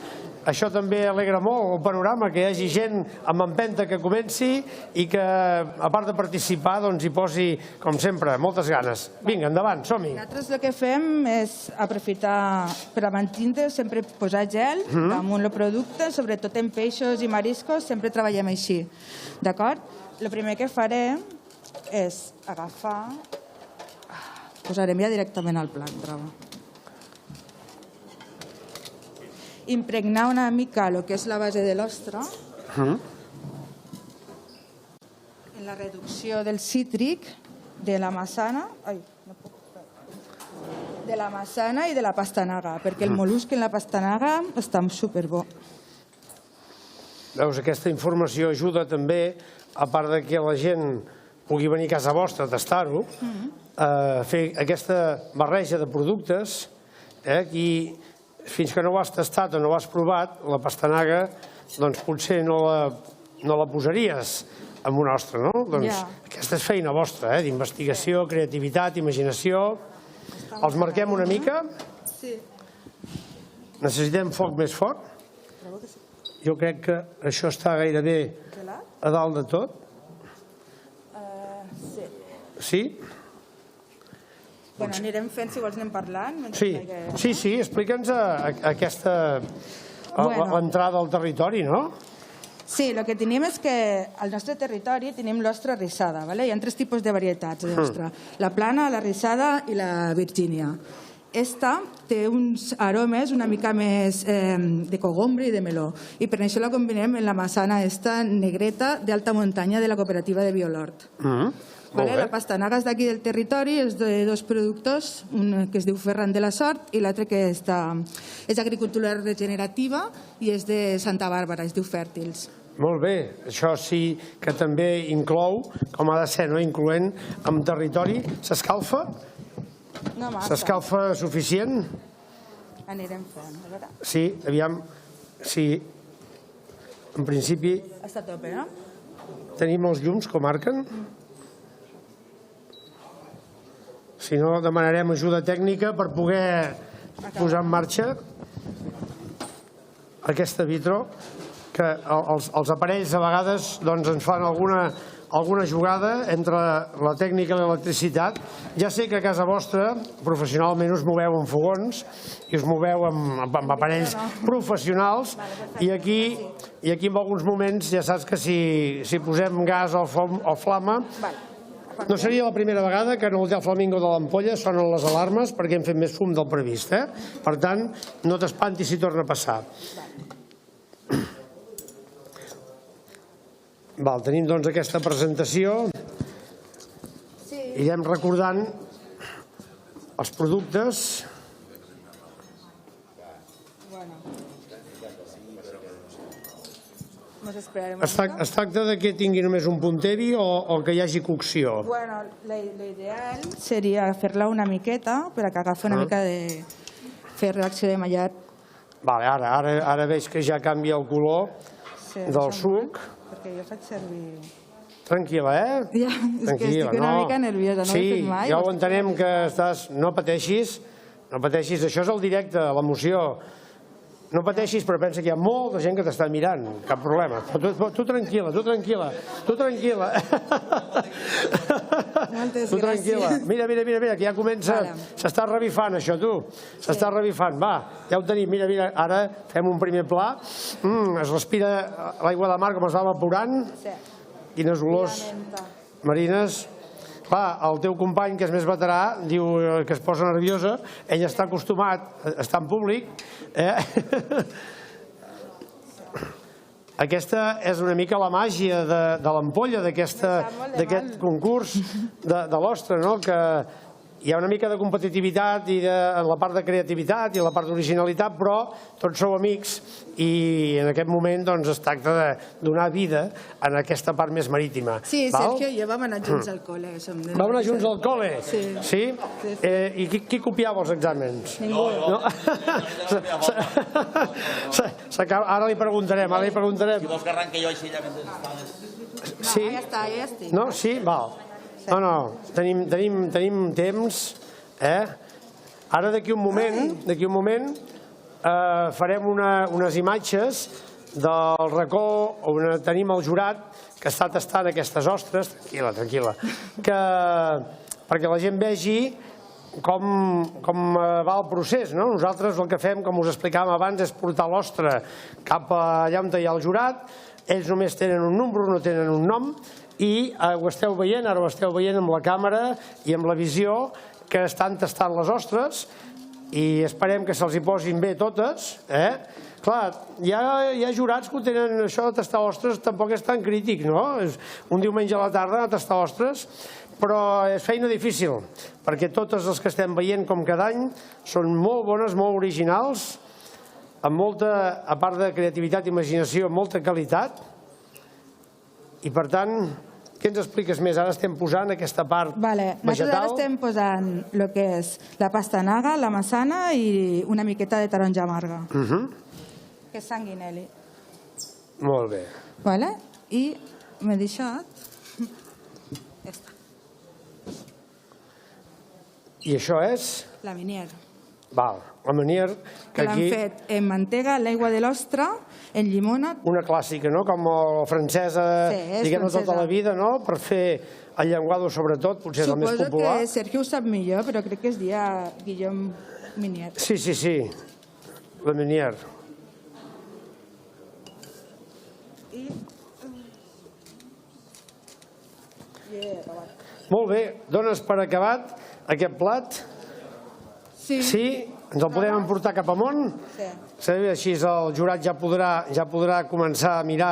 Això també alegra molt el panorama, que hi hagi gent amb empenta que comenci i que, a part de participar, doncs hi posi, com sempre, moltes ganes. Vinga, endavant, som-hi. Nosaltres el que fem és aprofitar per a mantindre, sempre posar gel damunt el producte, sobretot en peixos i mariscos, sempre treballem així. D'acord? El primer que farem és agafar... Posarem ja directament al plat, bravo. Impregnar una mica el que és la base de l'ostra en la reducció del cítric, de la massana, de la massana i de la pastanaga, perquè el mol·lusc en la pastanaga està superbo. Veus, aquesta informació ajuda també, a part de que la gent pugui venir a casa vostra a tastar-ho, a fer aquesta barreja de productes, i fins que no ho has tastat o no ho has provat, la pastanaga, doncs potser no la posaries en una ostra, no? Doncs aquesta és feina vostra, d'investigació, creativitat, imaginació. Els marquem una mica? Sí. Necessitem foc més fort? Jo crec que això està gairebé a dalt de tot. Sí. Sí? Bueno, anirem fent, si vols anem parlant. Sí, explica'ns aquesta l'entrada al territori, no? Sí, el que tenim és que al nostre territori tenim l'ostra rissada. Hi ha 3 tipus de varietats d'ostra. La plana, la rissada i la virgínia. Esta té uns aromes una mica més de cogombre i de meló. I per això la combinem amb la massana esta negreta d'alta muntanya de la cooperativa de Biolort. La pastanaga és d'aquí del territori, és de 2 productors, un que es diu Ferran de la Sort i l'altre que és d'agricultura regenerativa i és de Santa Bàrbara, es diu Fèrtils. Molt bé, això sí que també inclou, com ha de ser, incloent amb territori, s'escalfa? No massa. S'escalfa suficient? Anirem fent, a veure. Sí, aviam, sí, en principi... Està a tope, no? Tenim els llums que marquen? Si no, demanarem ajuda tècnica per poder posar en marxa aquesta vitro, que els aparells a vegades ens fan alguna jugada entre la tècnica i l'electricitat. Ja sé que a casa vostra professionalment us moveu amb fogons i us moveu amb aparells professionals i aquí en alguns moments ja saps que si posem gas o flama no seria la primera vegada que en l'Hotel Flamingo de l'Ampolla sonen les alarmes perquè hem fet més fum del previst. Per tant, no t'espantis si torna a passar. Tenim doncs aquesta presentació. Irem recordant els productes. Es tracta que tingui només un punteri o que hi hagi cocció? L'ideal seria fer-la una miqueta per que agafi una mica de fer reacció de mallat. Ara veig que ja canvia el color del suc. Perquè jo faig servir... Tranquil·la, Ja, és que estic una mica nerviosa, no ho he fet mai. Sí, ja ho entenem que estàs... No pateixis, això és el directe, l'emoció. No pateixis, però pensa que hi ha molta gent que t'està mirant, cap problema. Tu tranquil·la. Tu tranquil·la. Mira, que ja comença... S'està revifant, això, tu. S'està revifant. Va, ja ho tenim. Mira, ara fem un primer pla. Es respira l'aigua de mar com es va evaporant. Quines olors marines. Clar, el teu company, que és més veterà, diu que es posa nerviosa. Ell està acostumat a estar en públic. Aquesta és una mica la màgia de l'ampolla, d'aquest concurs de l'ostra, que hi ha una mica de competitivitat en la part de creativitat i la part d'originalitat, però tots sou amics i en aquest moment es tracta de donar vida en aquesta part més marítima. Sí, Sergio i jo vam anar junts al col·le. Vam anar junts al col·le? Sí. I qui copiava els exàmens? Ningú. Ara li preguntarem. Si vols que arrenqui jo així ja mentre estades... Sí? Ja està, ja estic. No? Sí? Val. No, tenim temps. Ara d'aquí un moment farem unes imatges del racó on tenim el jurat que està tastant aquestes ostres. Tranquil·la. Perquè la gent vegi com va el procés. Nosaltres el que fem, com us explicàvem abans, és portar l'ostra cap allà on hi ha el jurat. Ells només tenen un número, no tenen un nom, i ho esteu veient, ara ho esteu veient amb la càmera i amb la visió que estan tastant les ostres i esperem que se'ls hi posin bé totes. Clar, hi ha jurats que ho tenen, això de tastar ostres tampoc és tan crític, no? Un diumenge a la tarda a tastar ostres, però és feina difícil, perquè totes les que estem veient com cada any són molt bones, molt originals, amb molta, a part de creativitat i imaginació, molta qualitat, i per tant, què ens expliques més? Ara estem posant aquesta part vegetal. Nosaltres ara estem posant el que és la pastanaga, la massana i una miqueta de taronja amarga, que és sanguinelli. Molt bé. I m'he deixat... I això és? La minier. Val, la manier que l'han fet en mantega, l'aigua de l'ostra, en llimona. Una clàssica, no? Com la francesa, diguem-ne, tota la vida, no? Per fer el llenguado, sobretot, potser és el més popular. Suposo que Sergio ho sap millor, però crec que es dia Guillaume Minier. Sí, la Minier. Molt bé, dones per acabat aquest plat? Sí. Ens el podem emportar cap amunt? Sí. Així el jurat ja podrà començar a mirar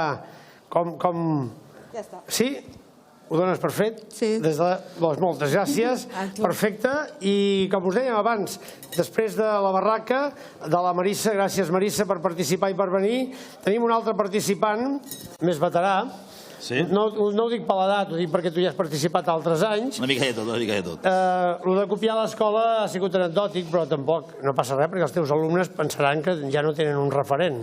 com... Ja està. Sí? Ho dones per fet? Sí. Moltes gràcies. Perfecte. I com us dèiem abans, després de la barraca, de la Marissa, gràcies Marissa per participar i per venir, tenim un altre participant, més veterà. No ho dic per l'edat, ho dic perquè tu ja has participat altres anys. Una mica de tot, una mica de tot. El de copiar a l'escola ha sigut anecdòtic, però tampoc no passa res, perquè els teus alumnes pensaran que ja no tenen un referent.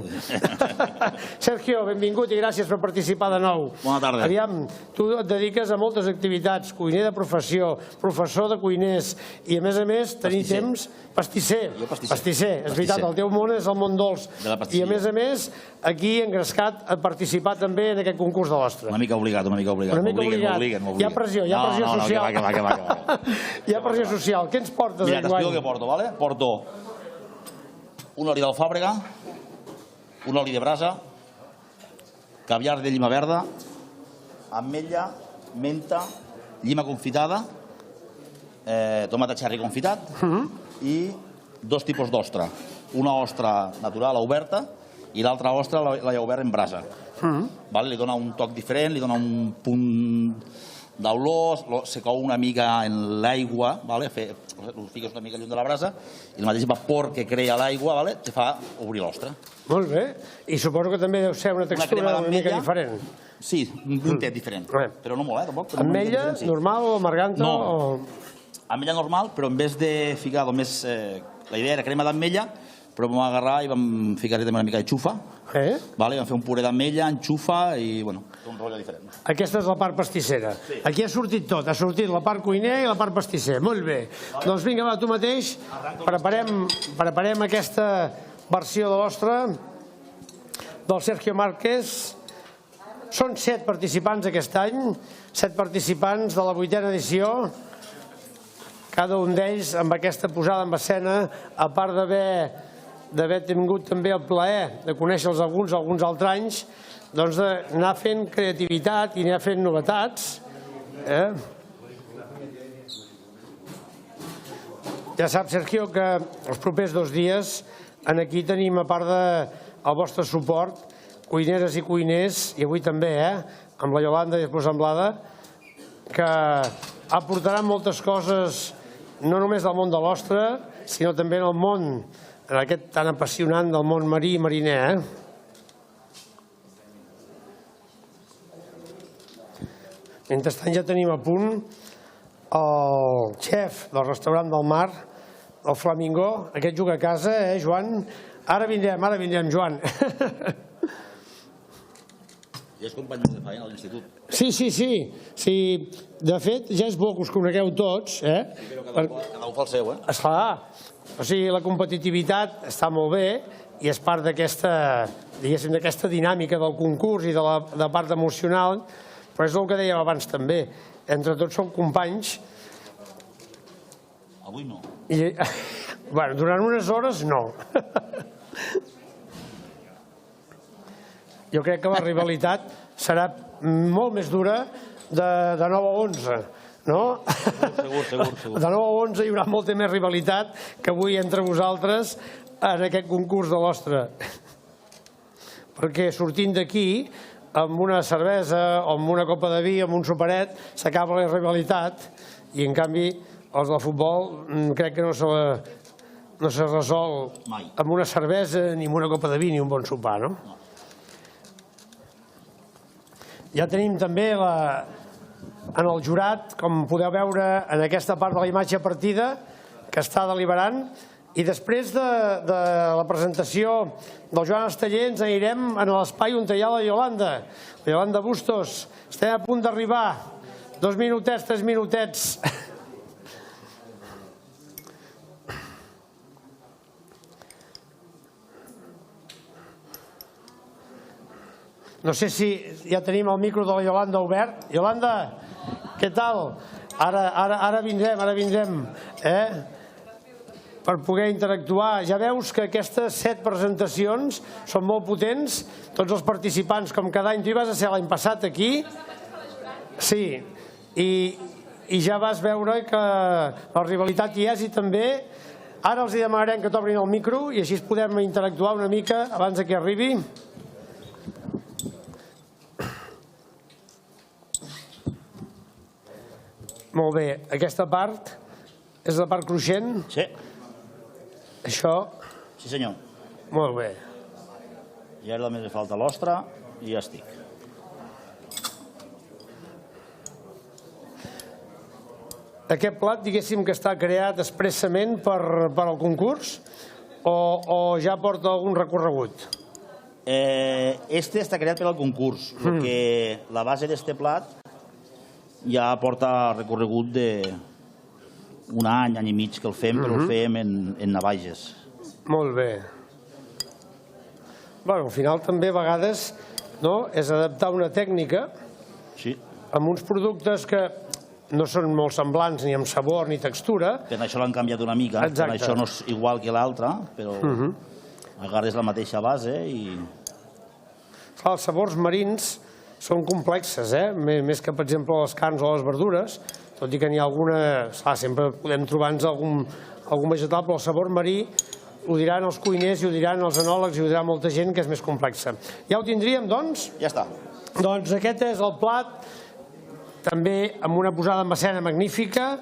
Sergio, benvingut i gràcies per participar de nou. Bona tarda. Aviam, tu et dediques a moltes activitats, cuiner de professió, professor de cuiners, i a més tenir temps... Pastisser. És veritat, el teu món és el món dolç. I a més, aquí Engrescat ha participat també en aquest concurs de l'ostre. Una mica obligat. M'obliguen. Hi ha pressió social. Hi ha pressió social. Què ens portes enguany? Mira, t'explico què porto, vale? Porto un oli d'alfàbrega, un oli de brasa, caviar de llima verda, ametlla, menta, llima confitada, tomata cherry confitat i dos tipus d'ostra. Una ostra natural oberta i l'altra ostra l'he obert en brasa. Li dona un toc diferent, li dona un punt d'olor, se cou una mica en l'aigua, ho fiques una mica lluny de la brasa i el mateix vapor que crea l'aigua te fa obrir l'ostra. Molt bé. I suposo que també deu ser una textura una mica diferent. Sí, un puntet diferent, però no molt, tampoc. Ametlla, normal o amarganta? No. Ametlla normal, però en vez de ficar només... La idea era crema d'ametlla, però vam agarrar i vam ficar-hi també una mica de xufa. Vam fer un puré d'ametlla, enxufa i, un rotllo diferent. Aquesta és la part pastissera. Aquí ha sortit tot. Ha sortit la part cuiner i la part pastisser. Molt bé. Doncs vinga, va, tu mateix. Preparem aquesta versió de l'ostre del Sergio Márquez. Són 7 participants aquest any, 7 participants de la 8a edició. Cada un d'ells amb aquesta posada en escena, a part d'haver tingut també el plaer de conèixer-los alguns altres anys, doncs d'anar fent creativitat i anar fent novetats. Ja saps, Sergio, que els propers 2 dies aquí tenim, a part del vostre suport, cuineres i cuiners, i avui també, amb la Iolanda i després amb l'Ada, que aportaran moltes coses no només del món de l'ostre, sinó també en el món, en aquest tan apassionant del món marí i mariner. Mentrestant ja tenim a punt el xef del restaurant del mar, el Flamingo. Aquest juga a casa, Joan? Ara vindrem, Joan. I és company de feina a l'institut. Sí. De fet, ja és bo que us conegueu tots. Cada un fa el seu, Esclar. O sigui, la competitivitat està molt bé i és part d'aquesta dinàmica del concurs i de la part emocional, però és el que dèiem abans també. Entre tots som companys. Avui no. Durant unes hores no. Jo crec que la rivalitat serà molt més dura de 9 a 11, no? Segur. De 9 a 11 hi haurà molta més rivalitat que avui entre vosaltres en aquest concurs de l'ostre. Perquè sortint d'aquí, amb una cervesa o amb una copa de vi o amb un superet, s'acaba la rivalitat i, en canvi, els del futbol crec que no se resol amb una cervesa, ni amb una copa de vi, ni un bon sopar, no? Ja tenim també en el jurat, com podeu veure en aquesta part de la imatge partida, que està deliberant, i després de la presentació del Joan Esteller ens anirem a l'espai on hi ha la Iolanda. La Iolanda Bustos, estem a punt d'arribar. 2 minutets, 3 minutets. No sé si ja tenim el micro de la Yolanda obert. Yolanda, què tal? Ara vindrem, per poder interactuar. Ja veus que aquestes 7 presentacions són molt potents. Tots els participants, com cada any, tu hi vas ser l'any passat aquí. Sí, i ja vas veure que la rivalitat hi és i també ara els demanarem que t'obrin el micro i així podem interactuar una mica abans que arribi. Molt bé, aquesta part és la part cruixent? Sí. Això? Sí, senyor. Molt bé. I ara només me falta l'ostra i ja estic. Aquest plat, diguéssim que està creat expressament per al concurs o ja porta algun recorregut? Este està creat per al concurs, perquè la base d'este plat ja porta recorregut d'un any i mig que el fem, però el fem en navages. Molt bé. Al final també a vegades és adaptar una tècnica amb uns productes que no són molt semblants ni amb sabor ni textura. Per això l'han canviat una mica, per això no és igual que l'altre, però agarres la mateixa base i... Els sabors marins són complexes, més que, per exemple, les carns o les verdures, tot i que n'hi ha alguna... Sempre podem trobar-nos algun vegetal, però el sabor marí ho diran els cuiners i ho diran els enòlegs i ho dirà molta gent que és més complexa. Ja ho tindríem, doncs? Ja està. Doncs aquest és el plat, també amb una posada en escena magnífica,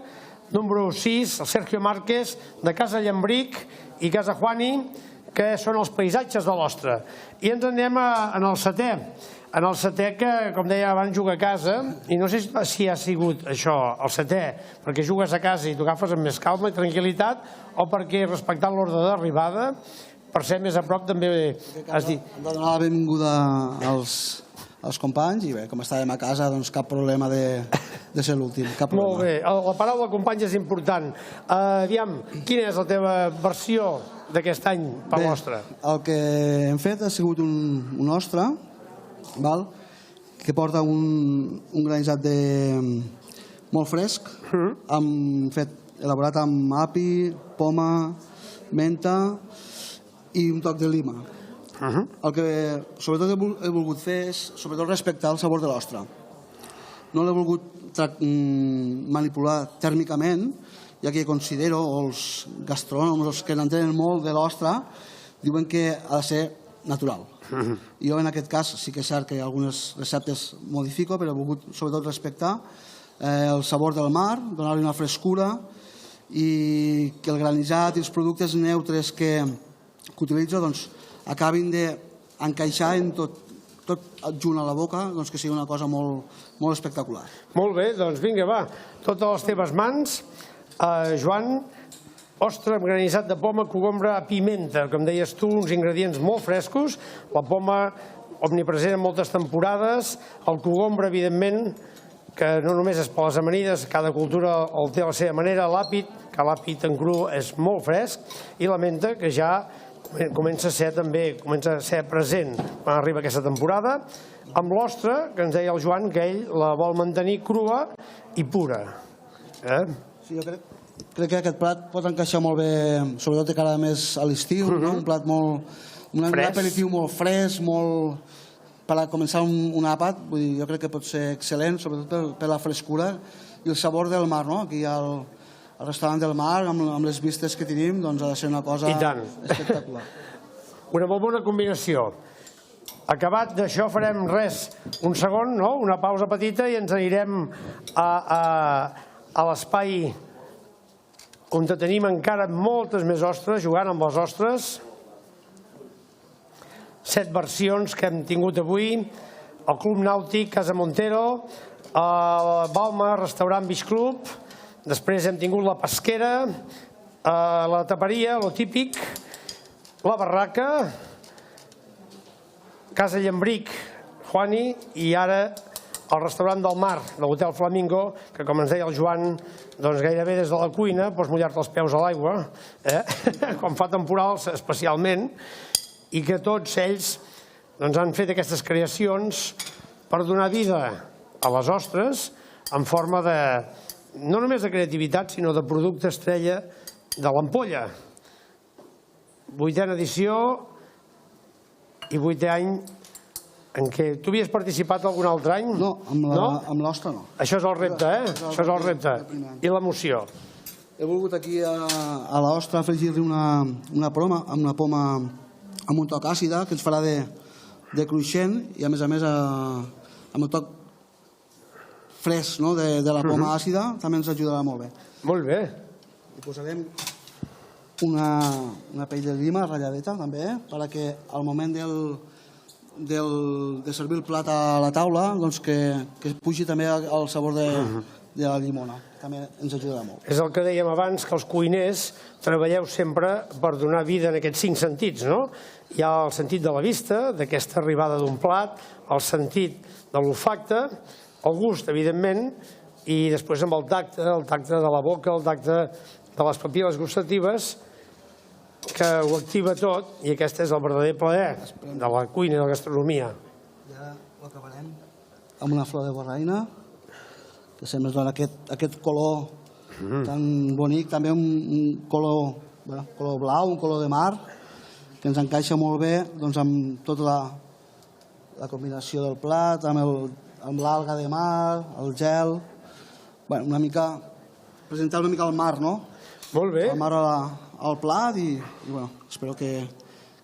número 6, el Sergio Márquez, de Casa Llambric i Casa Juani, que són els paisatges de l'Ostra. I ens anem en el setè. En el setè que, com deia abans, juga a casa, i no sé si ha sigut això, el setè, perquè jugues a casa i t'ho agafes amb més calma i tranquil·litat, o perquè respectant l'ordre d'arribada, per ser més a prop també has dit... Hem de donar la benvinguda als companys i bé, com estàvem a casa, doncs cap problema de ser l'últim. Molt bé, la paraula company és important. Aviam, quina és la teva versió d'aquest any per l'Ostra? El que hem fet ha sigut un ostre, que porta un granissat molt fresc, elaborat amb api, poma, menta i un toc de lima. El que sobretot he volgut fer és sobretot respectar el sabor de l'ostra. No l'he volgut manipular tèrmicament, ja que considero, els gastrònoms, els que n'entenen molt de l'ostra, diuen que ha de ser natural. Jo en aquest cas sí que és cert que algunes receptes modifico, però he volgut sobretot respectar el sabor del mar, donar-li una frescura i que el granissat i els productes neutres que utilitzo acabin d'encaixar en tot junt a la boca, que sigui una cosa molt espectacular. Molt bé, doncs vinga, va, totes les teves mans. Joan, ostre amb granissat de poma, cogombra, pimenta, com deies tu, uns ingredients molt frescos, la poma omnipresent en moltes temporades, el cogombre, evidentment, que no només és per les amanides, cada cultura el té a la seva manera, l'àpid, que l'àpid en cru és molt fresc, i la menta, que ja comença a ser present quan arriba aquesta temporada, amb l'ostra, que ens deia el Joan, que ell la vol mantenir crua i pura. Sí, jo crec que aquest plat pot encaixar molt bé, sobretot de cara més a l'estiu, un plat un aperitiu molt fresc, per començar un àpat, jo crec que pot ser excel·lent, sobretot per la frescura i el sabor del mar, aquí al restaurant del mar, amb les vistes que tenim, doncs ha de ser una cosa espectacular. Una molt bona combinació. Acabat d'això farem un segon, una pausa petita i ens anirem a l'espai on tenim encara moltes més ostres, jugant amb les ostres. 7 versions que hem tingut avui. El Club Nàutic Casa Montero, el Balma Restaurant Beach Club, després hem tingut la Pesquera, la Taperia, lo típic, la Barraca, Casa Llambric, Juani, i ara el restaurant del mar de l'Hotel Flamingo, que com ens deia el Joan, doncs gairebé des de la cuina pots mullar-te els peus a l'aigua, quan fa temporals especialment, i que tots ells doncs han fet aquestes creacions per donar vida a les ostres en forma de, no només de creativitat, sinó de producte estrella de l'ampolla. 8a edició i 8è any en què tu havies participat algun altre any? No, amb l'ostra no. Això és el repte, Això és el repte. I l'emoció. He volgut aquí a l'ostra afegir-li una poma amb un toc àcida que ens farà de cruixent i a més amb el toc fresc de la poma àcida també ens ajudarà molt bé. Molt bé. Hi posarem una pell de llima ratlladeta també perquè al moment de servir el plat a la taula que pugi també el sabor de la llimona. També ens ajudarà molt. És el que dèiem abans, que els cuiners treballeu sempre per donar vida en aquests 5 sentits, no? Hi ha el sentit de la vista, d'aquesta arribada d'un plat, el sentit de l'olfacte, el gust, evidentment, i després amb el tacte de la boca, el tacte de les papil·les gustatives, que ho activa tot, i aquest és el verdader plaer de la cuina i de la gastronomia. Ja ho acabarem amb una flor de borraina, que sempre ens dona aquest color tan bonic, també un color blau, un color de mar, que ens encaixa molt bé amb tota la combinació del plat, amb l'alga de mar, el gel, presentar una mica el mar, no? Molt bé. El mar al plat i espero que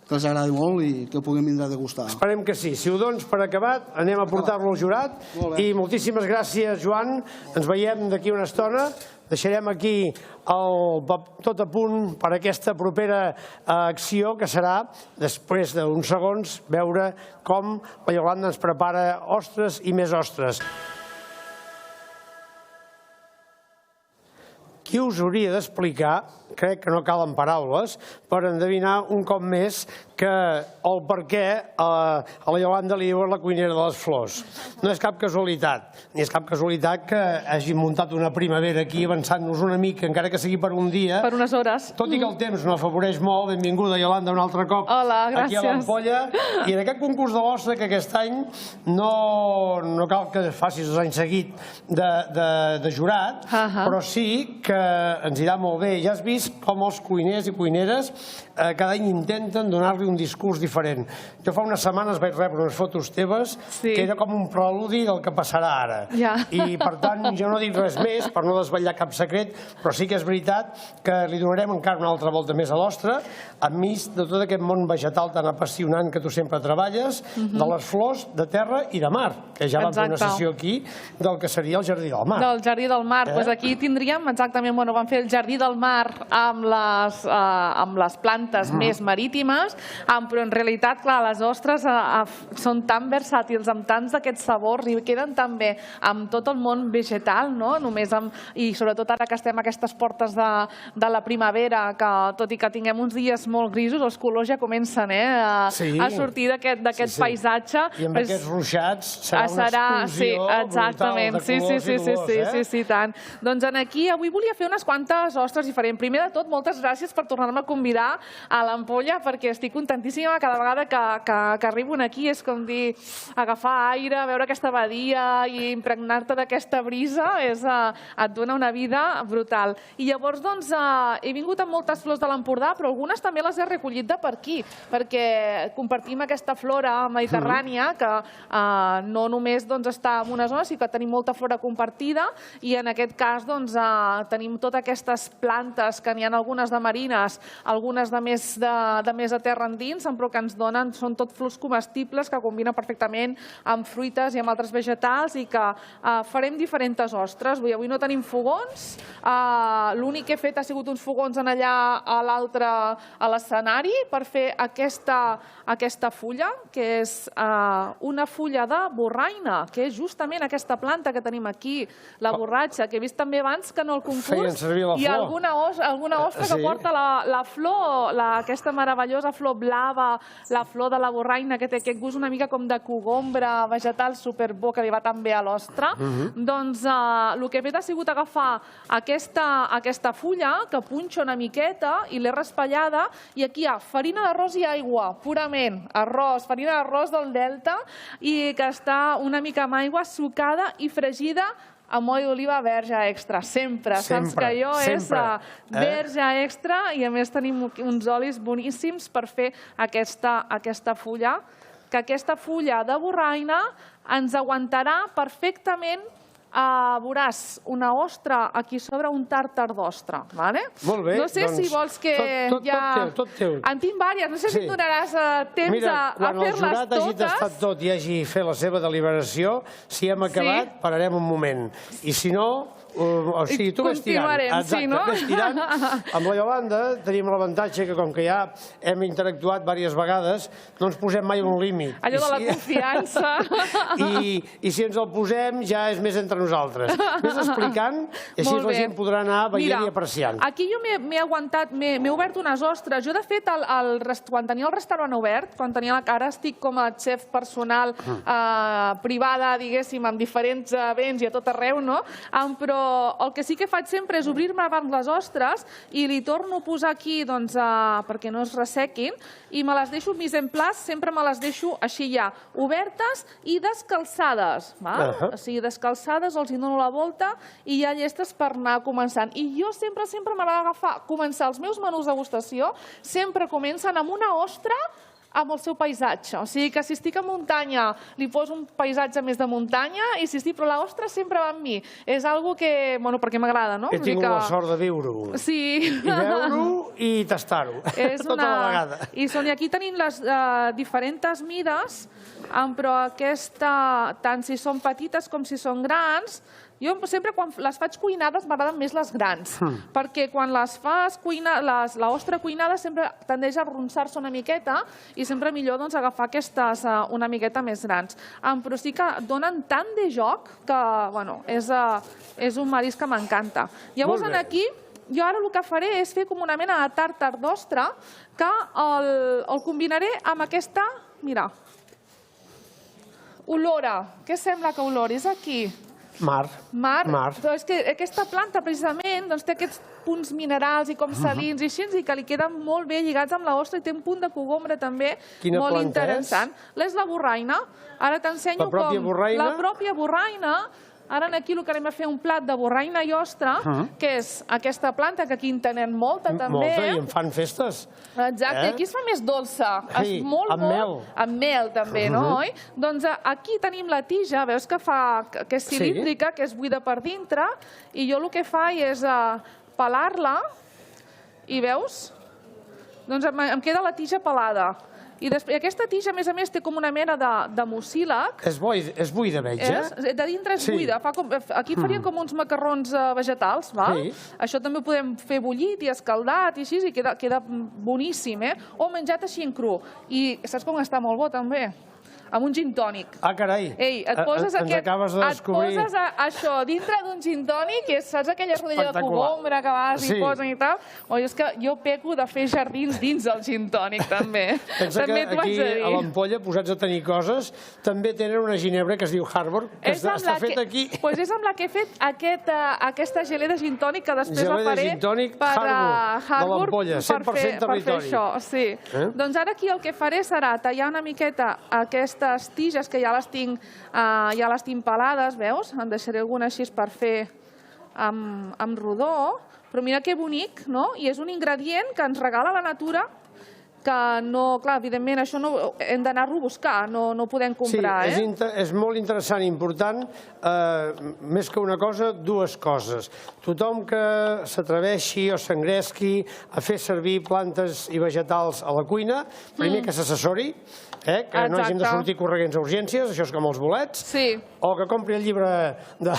els agradi molt i que ho puguem vindre a degustar. Esperem que sí. Si ho dones per acabat, anem a portar-lo al jurat. I moltíssimes gràcies, Joan. Ens veiem d'aquí una estona. Deixarem aquí tot a punt per a aquesta propera acció, que serà, després d'uns segons, veure com la Iolanda ens prepara ostres i més ostres. Qui us hauria d'explicar, crec que no calen paraules, per endevinar un cop més que el per què a la Iolanda li diuen la cuinera de les flors. No és cap casualitat, ni és cap casualitat que hagi muntat una primavera aquí avançant-nos una mica, encara que sigui per un dia. Per unes hores. Tot i que el temps no afavoreix molt, benvinguda Iolanda un altre cop. Hola, gràcies. Aquí a l'Ampolla. I en aquest concurs de l'ostra, que aquest any no cal que facis 2 anys seguits de jurat, però sí que ens irà molt bé. Ja has vist com els cuiners i cuineres cada any intenten donar-li un discurs diferent. Jo fa unes setmanes vaig rebre unes fotos teves que era com un preludi del que passarà ara. I per tant jo no dic res més per no desvetllar cap secret, però sí que és veritat que li donarem encara una altra volta més a l'ostra, enmig de tot aquest món vegetal tan apassionant que tu sempre treballes, de les flors de terra i de mar, que ja vam fer una sessió aquí del que seria el Jardí del Mar. Del Jardí del Mar. Aquí tindríem exactament, vam fer el Jardí del Mar amb les plantes més marítimes, però en realitat, clar, les ostres són tan versàtils, amb tants d'aquests sabors, i queden també amb tot el món vegetal, i sobretot ara que estem a aquestes portes de la primavera, que tot i que tinguem uns dies molt grisos, els colors ja comencen a sortir d'aquest paisatge. I amb aquests ruixats serà una explosió brutal de colors i dolors. Sí, tant. Doncs aquí avui volia fer unes quantes ostres diferents. Primer de tot, moltes gràcies per tornar-me a convidar a l'Ampolla, perquè estic contentíssima cada vegada que arribo aquí. És com dir, agafar aire, veure aquesta badia i impregnar-te d'aquesta brisa, et dona una vida brutal. I llavors, doncs, he vingut amb moltes flors de l'Empordà, però algunes també les he recollit de per aquí, perquè compartim aquesta flora mediterrània que no només està en una zona, sinó que tenim molta flora compartida, i en aquest cas tenim totes aquestes plantes, que n'hi ha algunes de marines, algunes de més de terra endins, però que ens donen, són tot flors comestibles que combinen perfectament amb fruites i amb altres vegetals, i que farem diferents ostres. Avui no tenim fogons, l'únic que he fet ha sigut uns fogons allà a l'escenari per fer aquesta fulla, que és una fulla de borraina, que és justament aquesta planta que tenim aquí, la borratxa, que he vist també abans que en el concurs hi ha alguna ostra que porta la flor, aquesta meravellosa flor blanca, blava, la flor de la borraina, que té aquest gust una mica com de cogombre vegetal superbo, que li va tan bé a l'ostre, doncs el que he fet ha sigut agafar aquesta fulla, que punxa una miqueta, i l'he raspallada, i aquí hi ha farina d'arròs i aigua, purament, arròs, farina d'arròs del Delta, i que està una mica amb aigua sucada i fregida amb oli d'oliva verge extra, sempre. Saps que jo és verge extra i a més tenim uns olis boníssims per fer aquesta fulla, que aquesta fulla de borraina ens aguantarà perfectament. Veuràs una ostra aquí sobre un tàrtar d'ostra. Molt bé. No sé si vols que ja... Tot teu. En tinc diverses. No sé si em donaràs temps a fer-les totes. Quan el jurat hagi tastat tot i hagi fet la seva deliberació, si hem acabat, pararem un moment. I si no... O sigui, tu ves tirant. Exacte, ves tirant. Amb la Iolanda tenim l'avantatge que com que ja hem interactuat diverses vegades, no ens posem mai un límit. Allò de la confiança. I si ens el posem ja és més entre nosaltres. Ves explicant i així la gent podrà anar veient i apreciant. Aquí jo m'he aguantat, m'he obert unes ostres. Jo, de fet, quan tenia el restaurant obert, quan tenia la cara, estic com a xef personal privada, diguéssim, amb diferents events i a tot arreu, no? Però el que sí que faig sempre és obrir-me abans les ostres i li torno a posar aquí perquè no es ressequin i me les deixo mise en place, sempre me les deixo així ja, obertes i descalçades. O sigui, descalçades, els hi dono la volta i ja llestes per anar començant. I jo sempre m'agrada començar els meus menús degustació, sempre comencen amb una ostra amb el seu paisatge. O sigui que si estic a muntanya li poso un paisatge més de muntanya i si estic, però l'ostra sempre va amb mi. És algo que, bueno, perquè m'agrada, no? He tingut la sort de viure-ho. Sí. I veure-ho i tastar-ho. Tota la vegada. I aquí tenim les diferents mides, però aquesta, tant si són petites com si són grans, jo sempre quan les faig cuinades m'agraden més les grans, perquè quan les fas l'ostra cuinada sempre tendeix a arronsar-se una miqueta i sempre millor agafar aquestes una miqueta més grans. Però sí que donen tant de joc que, bueno, és un marisc que m'encanta. Llavors, aquí, jo ara el que faré és fer com una mena de tàrtar d'ostra que el combinaré amb aquesta, mira, olora. Què sembla que oloris aquí? Mar. És que aquesta planta precisament té aquests punts minerals i com salins i així, i que li queden molt bé lligats amb l'ostra i té un punt de cogombre també molt interessant. És la borraina. Ara t'ensenyo com... La pròpia borraina. Ara aquí el que anem a fer un plat de borraina i ostra, que és aquesta planta, que aquí en tenen molta també. Molta, i en fan festes. Exacte, aquí es fa més dolça. Amb mel. Amb mel també, no? Doncs aquí tenim la tija, veus que és cilíndrica, que és buida per dintre, i jo el que faig és pelar-la, i veus? Doncs em queda la tija pelada. I aquesta tija, a més, té com una mena de mucílag. És buida, veig, De dintre és buida. Aquí farien com uns macarrons vegetals. Això també ho podem fer bullit i escaldat i així, i queda boníssim. O menjat així en cru. I saps com està molt bo, també? Amb un gin tònic. Ah, carai. Ei, et poses això dintre d'un gin tònic, saps aquella rodella de cogombre que vas i posen i tal? És que jo peco de fer jardins dins del gin tònic, també. Pensa que aquí, a l'Ampolla, posats a tenir coses, també tenen una ginebra que es diu Harbor, que està fet aquí. Doncs és amb la que he fet aquesta gelée de gin tònic, que després la faré per Harbor, per fer això. Doncs ara aquí el que faré serà tallar una miqueta aquestes tiges que ja les tinc pelades, veus? En deixaré alguna així per fer amb rodó, però mira que bonic, no? I és un ingredient que ens regala la natura, que no, clar, evidentment això hem d'anar-lo a buscar, no ho podem comprar. Sí, és molt interessant i important, més que una cosa, dues coses. Tothom que s'atreveixi o s'engresqui a fer servir plantes i vegetals a la cuina, primer que s'assessori, que no hagin de sortir corregents a urgències, això és com els bolets, o que compri el llibre de la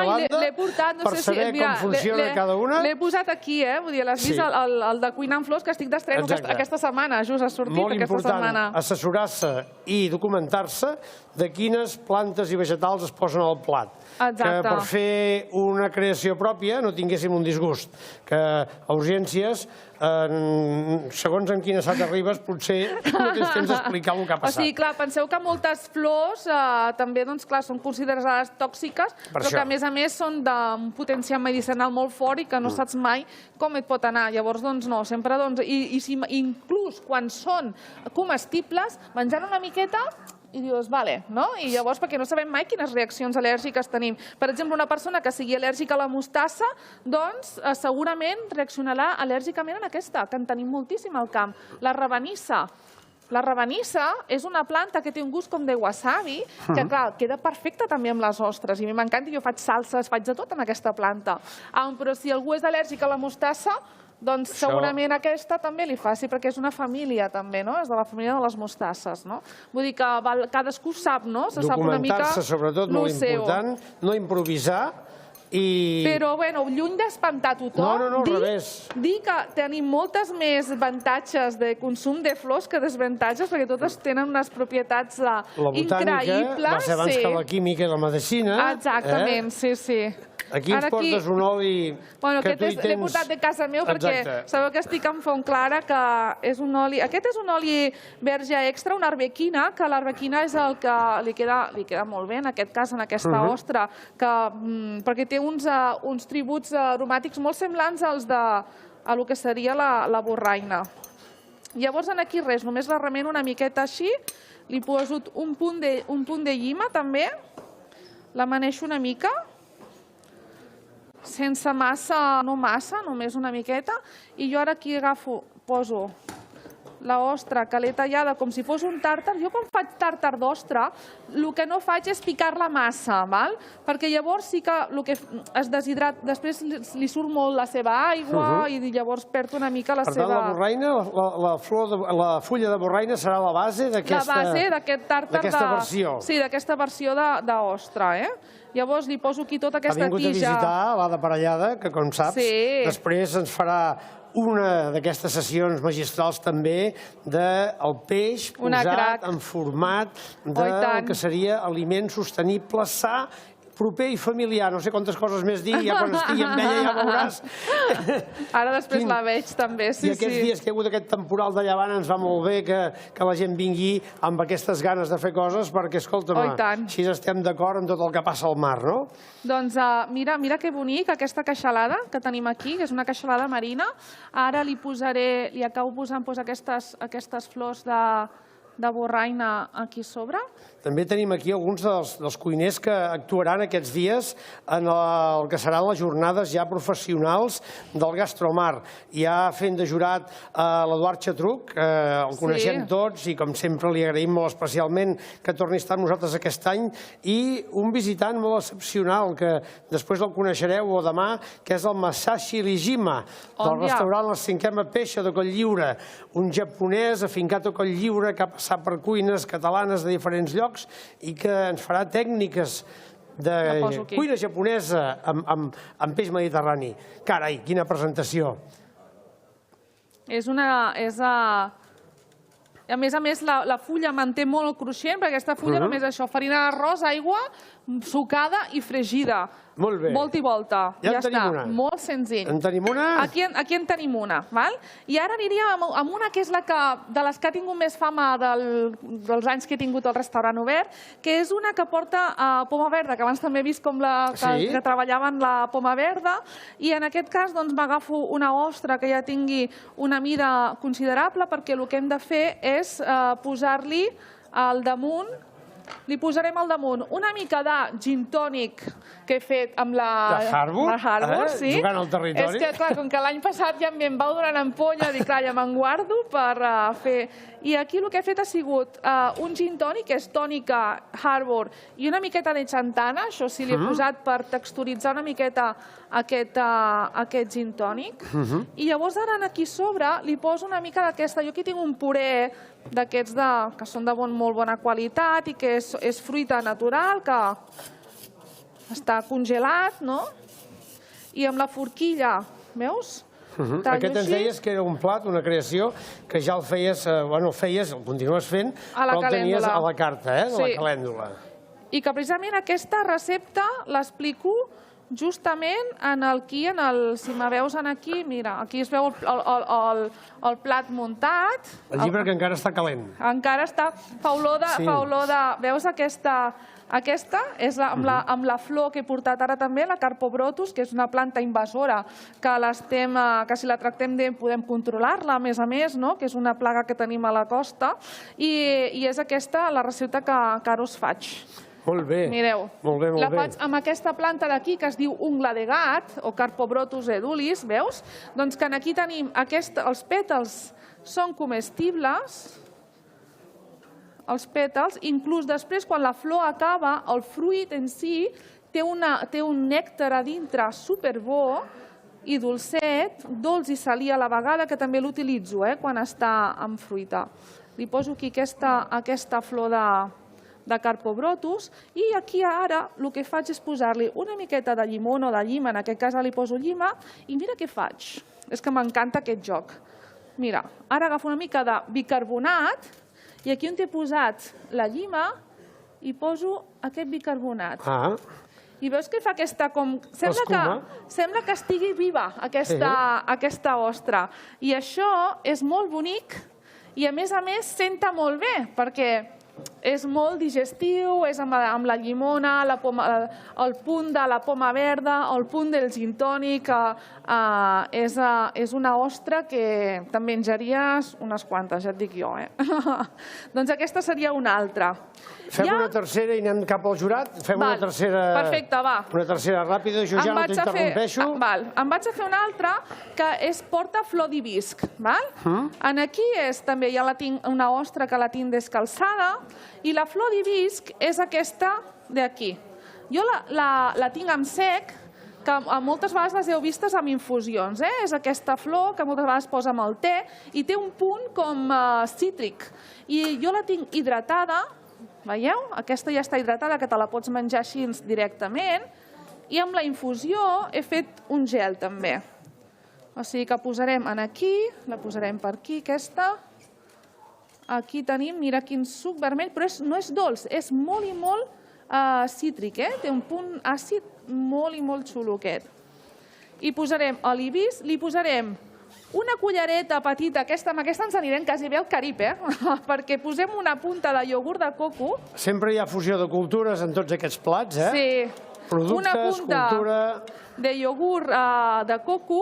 Iolanda per saber com funciona cada una. L'he posat aquí, vull dir, l'has vist, el de cuinar amb flors, que estic d'estreno aquesta setmana, just ha sortit aquesta setmana. Molt important assessorar-se i documentar-se de quines plantes i vegetals es posen al plat. Que per fer una creació pròpia no tinguéssim un disgust, que a urgències segons en quin estat arribes, potser no tens temps d'explicar el que ha O passat. sigui, clar, penseu que moltes flors també, doncs, clar, són considerades tòxiques, però que, a més, són d'un potencial medicinal molt fort i que no saps mai com et pot anar. Llavors, doncs, no, sempre, doncs, inclús quan són comestibles, menjant una miqueta, i dius, vale, no? I llavors, perquè no sabem mai quines reaccions al·lèrgiques tenim. Per exemple, una persona que sigui al·lèrgica a la mostassa, doncs segurament reaccionarà al·lèrgicament en aquesta, que en tenim moltíssim al camp. La rabanissa. La rabanissa és una planta que té un gust com de wasabi, que, clar, queda perfecta també amb les ostres. I a mi m'encanta, jo faig salses, faig de tot amb aquesta planta. Però si algú és al·lèrgic a la mostassa, doncs segurament aquesta també li faci, perquè és una família també, no? És de la família de les mostasses, no? Vull dir que cadascú sap, no? Se sap una mica documentar-se, sobretot, molt important, no improvisar i... Però, bueno, lluny d'espantar tothom, al revés. dir que tenim moltes més avantatges de consum de flors que desavantatges, perquè totes tenen unes propietats increïbles. Va ser abans que la química i la medicina. Exactament, sí, sí. Aquí ens portes un oli que tu hi tens... L'he portat de casa meu perquè sabeu que estic en Font Clara, que és un oli... Aquest és un oli verge extra, una arbequina, que l'arbequina és el que li queda molt bé, en aquest cas, en aquesta ostra, perquè té uns tributs aromàtics molt semblants als de el que seria la borraina. Llavors, aquí res, només la remeno una miqueta així, li poso un punt de llima, també, la maneixo una mica, sense massa, no massa, només una miqueta, i jo ara aquí poso l'ostra que l'he tallada com si fos un tàrtar. Jo quan faig tàrtar d'ostra, el que no faig és picar-la massa, perquè llavors sí que es deshidrata, després li surt molt la seva aigua i llavors perd una mica la seva... Per tant, la borraina, la fulla de borraina serà la base d'aquest tàrtar, d'aquesta versió. Sí, d'aquesta versió d'ostra, Llavors li poso aquí tota aquesta tija. Ha vingut a visitar l'Ada Parellada, que com saps, després ens farà una d'aquestes sessions magistrals també del peix posat en format del que seria aliment sostenible, sa, proper i familiar. No sé quantes coses més dir, ja quan estigui amb ella ja veuràs. Ara després la veig també, sí. I aquests dies que hi ha hagut aquest temporal de llevant ens va molt bé que la gent vingui amb aquestes ganes de fer coses perquè, escolta'm, així estem d'acord amb tot el que passa al mar, no? Doncs mira que bonic aquesta queixalada que tenim aquí, que és una queixalada marina. Ara li acabo posant aquestes flors de borraina aquí sobre. També tenim aquí alguns dels cuiners que actuaran aquests dies en el que seran les jornades ja professionals del Gastromar. Ja fent de jurat l'Eduard Xatruc, el coneixem tots i com sempre li agraïm molt especialment que torni a estar amb nosaltres aquest any, i un visitant molt excepcional que després el coneixereu o demà, que és el Masashi Lijima, del restaurant La Cinquena Peixa de Cotlliure, un japonès afincat a Cotlliure que ha passat per cuines catalanes de diferents llocs i que ens farà tècniques de cuina japonesa amb peix mediterrani. Carai, quina presentació! A més, la fulla manté molt cruixent, perquè aquesta fulla només és això, farina d'arròs, aigua, sucada i fregida. Molt bé. Volta i volta. Ja en tenim una. Molt senzill. En tenim una? Aquí en tenim una. I ara aniríem amb una que és de les que ha tingut més fama dels anys que he tingut el restaurant obert, que és una que porta poma verda, que abans també he vist com que treballaven la poma verda, i en aquest cas m'agafo una ostra que ja tingui una mida considerable, perquè el que hem de fer és posar-li al damunt, li posarem al damunt una mica de gin tònic que he fet amb la Harbour, sí. Jugant al territori. És que, clar, com que l'any passat ja em vau donant ampolla, dic, clar, ja me'n guardo per fer... I aquí el que he fet ha sigut un gin tònic, que és tònica Harbour, i una miqueta de xantana, això sí, li he posat per texturitzar una miqueta aquest gin tònic. I llavors ara aquí sobre li poso una mica d'aquesta... Jo aquí tinc un puré d'aquests que són de molt bona qualitat i que és fruita natural, que està congelat, no? I amb la forquilla, veus? Aquest ens deies que era un plat, una creació, que ja el feies, el continues fent, però el tenies a la carta, de la calèndula. I que precisament aquesta recepta l'explico justament si me veus aquí, mira, aquí es veu el plat muntat. El llibre que encara està calent. Encara està, fa olor de... Veus aquesta és amb la flor que he portat ara també, la Carpobrotus, que és una planta invasora que si la tractem bé podem controlar-la, a més, que és una plaga que tenim a la costa, i és aquesta la recepta que ara us faig. Molt bé. Mireu, molt bé. La faig amb aquesta planta d'aquí que es diu ungla de gat o Carpobrotus edulis, veus? Doncs que aquí tenim els pètals són comestibles, els pètals, inclús després quan la flor acaba, el fruit en si té un nèctar a dintre superbo i dolcet, dolç i salí a la vegada, que també l'utilitzo quan està en fruita. Li poso aquí aquesta flor de Carpobrotus i aquí ara el que faig és posar-li una miqueta de llimona o de llima, en aquest cas li poso llima, i mira què faig. És que m'encanta aquest joc. Mira, ara agafo una mica de bicarbonat i aquí on he posat la llima hi poso aquest bicarbonat. I veus que fa aquesta com... Sembla que estigui viva aquesta ostra. I això és molt bonic i a més senta molt bé perquè és molt digestiu, és amb la llimona, el punt de la poma verda, el punt del gin tònic. És una ostra que te'n menjaries unes quantes, ja et dic jo. Doncs aquesta seria una altra. Fem una tercera i anem cap al jurat? Fem una tercera... Perfecte, va. Una tercera ràpida, jo ja no t'interrompeixo. Em vaig a fer una altra que és porta flor d'hibisc. Aquí també ja tinc una ostra que la tinc descalçada i la flor d'hibisc és aquesta d'aquí. Jo la tinc en sec, que moltes vegades les heu vistes amb infusions. És aquesta flor que moltes vegades posa amb el te i té un punt com cítric. I jo la tinc hidratada, veieu? Aquesta ja està hidratada, que te la pots menjar així directament. I amb la infusió he fet un gel també. O sigui que posarem aquí, la posarem per aquí, aquesta. Aquí tenim, mira quin suc vermell, però no és dolç, és molt i molt cítric, té un punt àcid molt i molt xulo aquest. I posarem l'hibisc, li posarem una cullereta petita, amb aquesta ens anirem quasi bé al Carib, perquè posem una punta de iogurt de coco. Sempre hi ha fusió de cultures en tots aquests plats, Sí. Productes, cultura... de iogurt de coco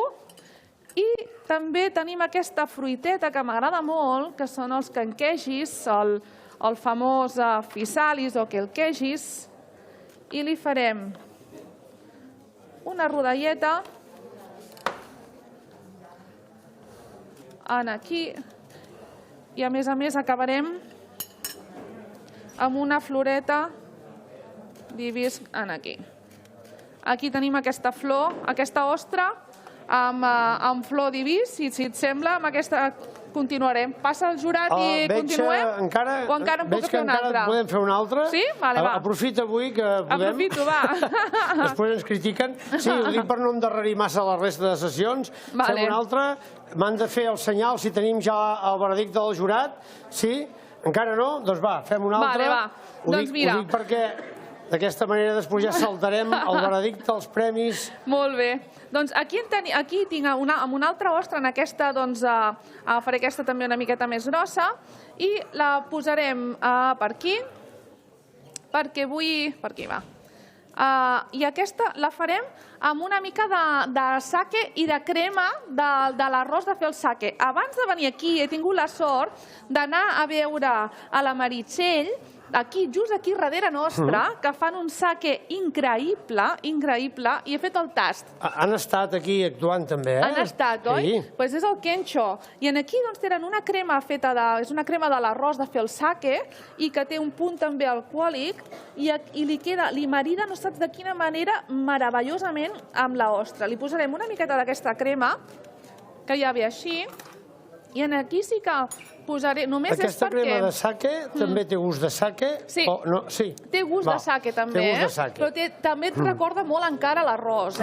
i també tenim aquesta fruiteta que m'agrada molt, que són els canquegis, el famós physalis o quelquegis, i li farem una rodelleta aquí i a més acabarem amb una floreta d'hibisc aquí. Aquí tenim aquesta flor, aquesta ostra amb flor d'hibisc, si et sembla, amb aquesta continuarem. Passa el jurat i continuem? O encara en puc fer una altra? Veig que encara podem fer una altra. Sí? Vale, va. Aprofita avui que podem. Aprofito, va. Després ens critiquen. Sí, ho dic per no endarrerir massa la resta de sessions. Fem una altra. M'han de fer el senyal si tenim ja el veredicte del jurat. Sí? Encara no? Doncs va, fem una altra. Vale, va. Doncs mira. Ho dic perquè d'aquesta manera després ja saltarem el veredicte, els premis. Molt bé. Doncs aquí tinc amb una altra ostra, en aquesta faré aquesta també una miqueta més grossa i la posarem per aquí, perquè vull... Per aquí, va. I aquesta la farem amb una mica de sake i de crema de l'arròs de fer el sake. Abans de venir aquí he tingut la sort d'anar a veure a la Meritxell, just aquí darrere nostra, que fan un sake increïble, increïble, i he fet el tast. Han estat aquí actuant també, Han estat, oi? Doncs és el Kencho. I aquí tenen una crema feta és una crema de l'arròs de fer el sake i que té un punt també alcohòlic i li marida, no saps de quina manera, meravellosament amb l'ostra. Li posarem una miqueta d'aquesta crema, que ja ve així, i aquí sí que posaré... Aquesta crema de sake també té gust de sake? Sí, té gust de sake també, però també et recorda molt encara l'arròs.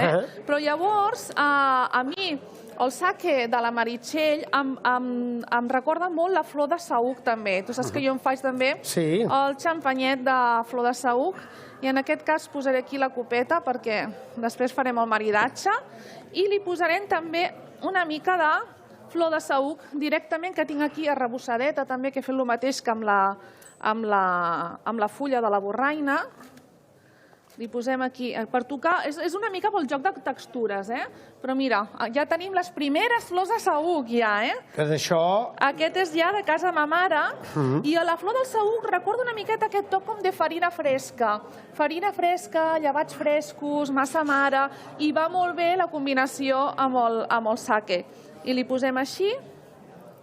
Però llavors, a mi el sake de la Meritxell em recorda molt la flor de saüc també. Tu saps que jo em faig també el xampanyet de flor de saüc i en aquest cas posaré aquí la copeta perquè després farem el maridatge i li posarem també una mica de flor de saüc directament que tinc aquí arrebossadeta també que he fet el mateix que amb la fulla de la borraina. Li posem aquí per tocar, és una mica pel joc de textures, però mira, ja tenim les primeres flors de saüc ja, Que d'això... Aquest és ja de casa ma mare i a la flor del saüc recorda una miqueta aquest toc com de farina fresca. Farina fresca, llevats frescos, massa mare i va molt bé la combinació amb el sake. I li posem així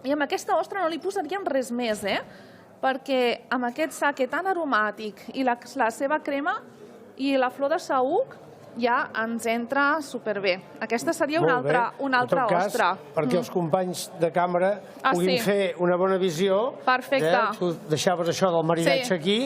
i amb aquesta ostra no li posaríem res més, perquè amb aquest sake tan aromàtic i la seva crema i la flor de saüc ja ens entra superbé. Aquesta seria una altra ostra. Perquè els companys de càmera puguin fer una bona visió. Perfecte. Tu deixaves això del maridatge aquí.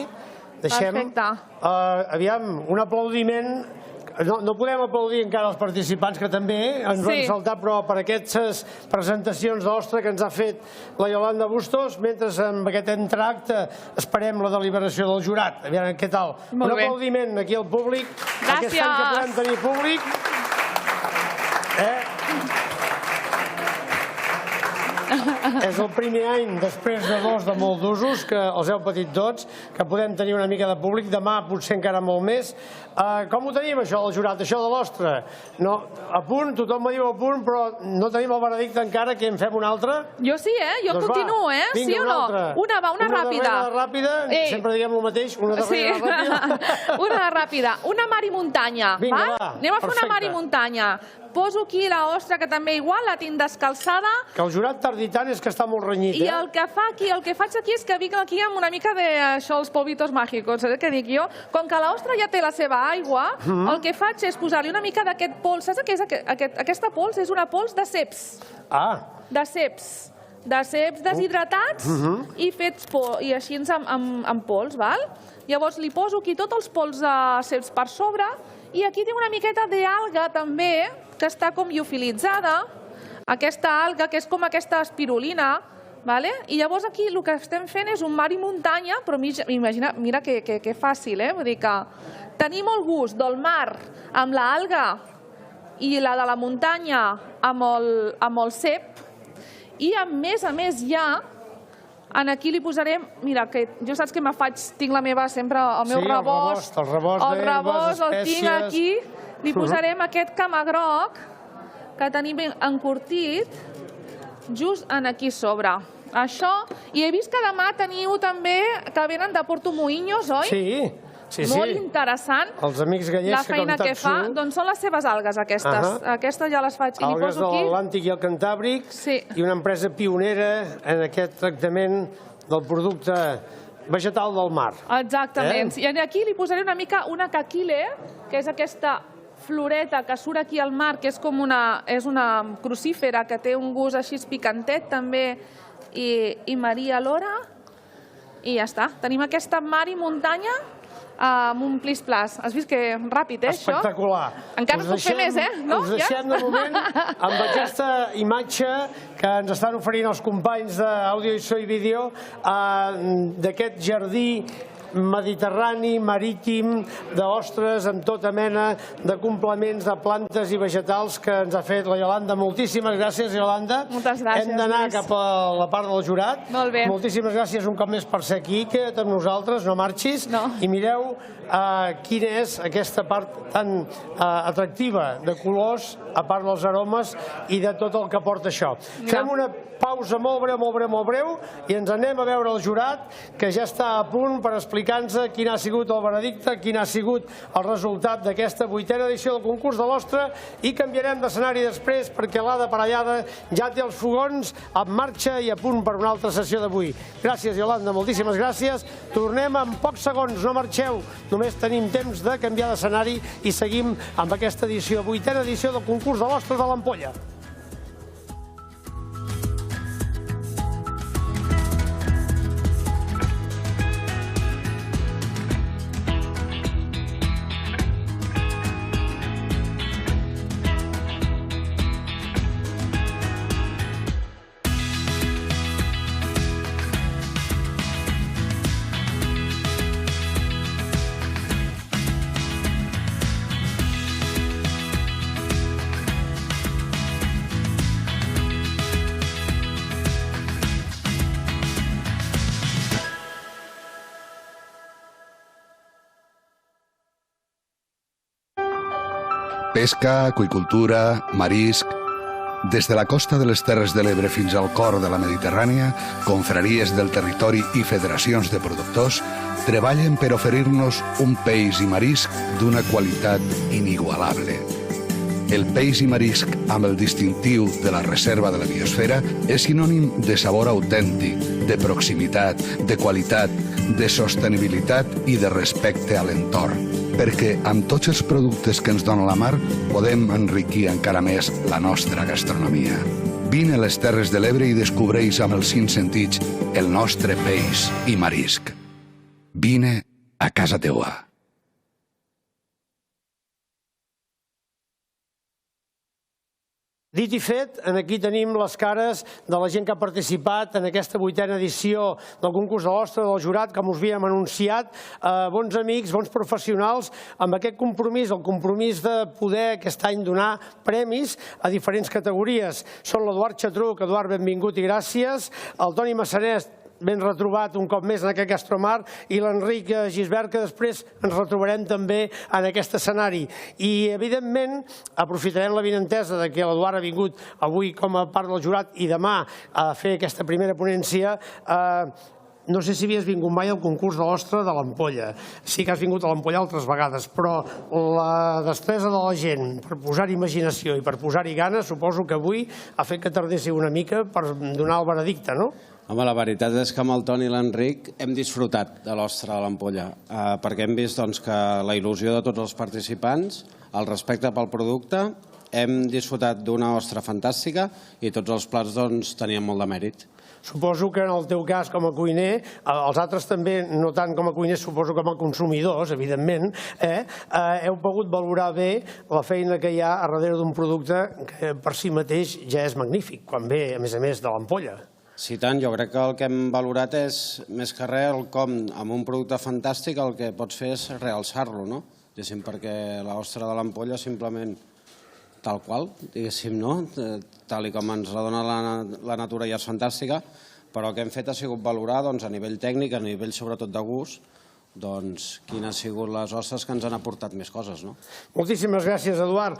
Perfecte. Aviam, un aplaudiment. No podem aplaudir encara els participants que també ens ho han saltat, però per aquestes presentacions d'ostra que ens ha fet la Yolanda Bustos, mentre amb aquest entracte esperem la deliberació del jurat. Aviam, què tal? Un aplaudiment aquí al públic. Gràcies. Aquest any que podem tenir públic. És el primer any, després de 2 de molt d'usos, que els heu patit tots, que podem tenir una mica de públic, demà potser encara molt més. Com ho tenim, això, el jurat, això de l'ostra? A punt, tothom me diu a punt, però no tenim el veredicte encara, que en fem un altre? Jo sí, jo continuo, sí o no? Una ràpida. Una ràpida, sempre diguem el mateix, una darrera ràpida. Una ràpida, una mar i muntanya. Vinga, va, anem a fer una mar i muntanya. Poso aquí l'ostra, que també igual, la tinc descalçada. Que el jurat tardi tant és que està molt renyit, I el que faig aquí és que vinc aquí amb una mica d'això, els polvitos mágicos, saps què dic jo? Com que l'ostra ja té la seva aigua, el que faig és posar-li una mica d'aquest pols. Saps què és aquesta pols? És una pols de ceps. De ceps. De ceps deshidratats i fets i així amb pols, val? Llavors li poso aquí tots els pols de ceps per sobre i aquí tinc una miqueta d'alga també, que està com liofilitzada, aquesta alga que és com aquesta espirulina, i llavors aquí el que estem fent és un mar i muntanya, però imagina, mira que fàcil, vull dir que tenim el gust del mar amb l'alga i la de la muntanya amb el cep i a més ja aquí li posarem, mira, que jo saps que tinc la meva sempre, el meu rebost, el rebost el tinc aquí, li posarem aquest camagroc que tenim encurtit just aquí sobre. Això, i he vist que demà teniu també que venen de Porto Moinhos, oi? Sí. Molt interessant. Els amics gallecs la feina que fa, doncs són les seves algues aquestes. Aquestes ja les faig. Algues de l'Atlàntic i el Cantàbric i una empresa pionera en aquest tractament del producte vegetal del mar. Exactament. I aquí li posaré una mica una caquile, que és aquesta floreta que surt aquí al mar, que és com una crucífera que té un gust així picantet també i maria alhora. I ja està. Tenim aquesta mar i muntanya amb un plis-plas. Has vist que ràpid, això? Espectacular. Encara puc fer més, Us deixem de moment amb aquesta imatge que ens estan oferint els companys d'Àudio i So i Vídeo d'aquest jardí mediterrani, marítim, d'ostres, amb tota mena de complements de plantes i vegetals que ens ha fet la Yolanda. Moltíssimes gràcies, Yolanda. Moltes gràcies. Hem d'anar cap a la part del jurat. Molt bé. Moltíssimes gràcies un cop més per ser aquí. Queda't amb nosaltres, no marxis. I mireu quina és aquesta part tan atractiva de colors, a part dels aromes i de tot el que porta això. Fem una pausa molt breu i ens anem a veure el jurat, que ja està a punt per explicar-nos quin ha sigut el veredicte, quin ha sigut el resultat d'aquesta 8a edició del concurs de l'ostra, i canviarem d'escenari després perquè l'Ada Parellada ja té els fogons en marxa i a punt per una altra sessió d'avui. Gràcies, Yolanda, moltíssimes gràcies. Tornem en pocs segons, no marxeu, només tenim temps de canviar d'escenari i seguim amb aquesta edició, 8a edició del concurs de l'ostra de l'Ampolla. Pesca, aqüicultura, marisc... Des de la costa de les Terres de l'Ebre fins al cor de la Mediterrània, confraries del territori i federacions de productors treballen per oferir-nos un peix i marisc d'una qualitat inigualable. El peix i marisc amb el distintiu de la reserva de la biosfera és sinònim de sabor autèntic, de proximitat, de qualitat, de sostenibilitat i de respecte a l'entorn. Perquè amb tots els productes que ens dona la mar podem enriquir encara més la nostra gastronomia. Vine a les Terres de l'Ebre i descobreix amb els 5 sentits el nostre peix i marisc. Vine a casa teua. Dit i fet, aquí tenim les cares de la gent que ha participat en aquesta 8a edició del concurs de l'Ostra del Jurat, com us havíem anunciat, bons amics, bons professionals, amb aquest compromís, el compromís de poder aquest any donar premis a diferents categories. Són l'Eduard Xatruc. Eduard, benvingut i gràcies. El Toni Massanès, ben retrobat un cop més en aquest Gastromar, i l'Enric Gisbert, que després ens retrobarem també en aquest escenari. I, evidentment, aprofitarem l'avinentesa que l'Eduard ha vingut avui com a part del jurat i demà a fer aquesta primera ponència. No sé si havies vingut mai al concurs de l'Ostra de l'Ampolla. Sí que has vingut a l'Ampolla altres vegades, però la destresa de la gent per posar-hi imaginació i per posar-hi ganes, suposo que avui ha fet que tardéssiu una mica per donar el veredicte, no? Home, la veritat és que amb el Toni i l'Enric hem disfrutat de l'Ostra de l'Ampolla, perquè hem vist que la il·lusió de tots els participants, el respecte pel producte, hem disfrutat d'una ostra fantàstica i tots els plats tenien molt de mèrit. Suposo que en el teu cas com a cuiner, els altres també, no tant com a cuiners, suposo com a consumidors, evidentment, heu pogut valorar bé la feina que hi ha a darrere d'un producte que per si mateix ja és magnífic, quan ve, a més, de l'Ampolla. Sí, tant. Jo crec que el que hem valorat és, més que res, el com amb un producte fantàstic el que pots fer és realçar-lo, no? Diguéssim, perquè l'ostra de l'Ampolla simplement tal qual, diguéssim, no? Tal com ens la dona la natura ja és fantàstica, però el que hem fet ha sigut valorar a nivell tècnic, a nivell sobretot de gust, quines han sigut les ostres que ens han aportat més coses, no? Moltíssimes gràcies, Eduard.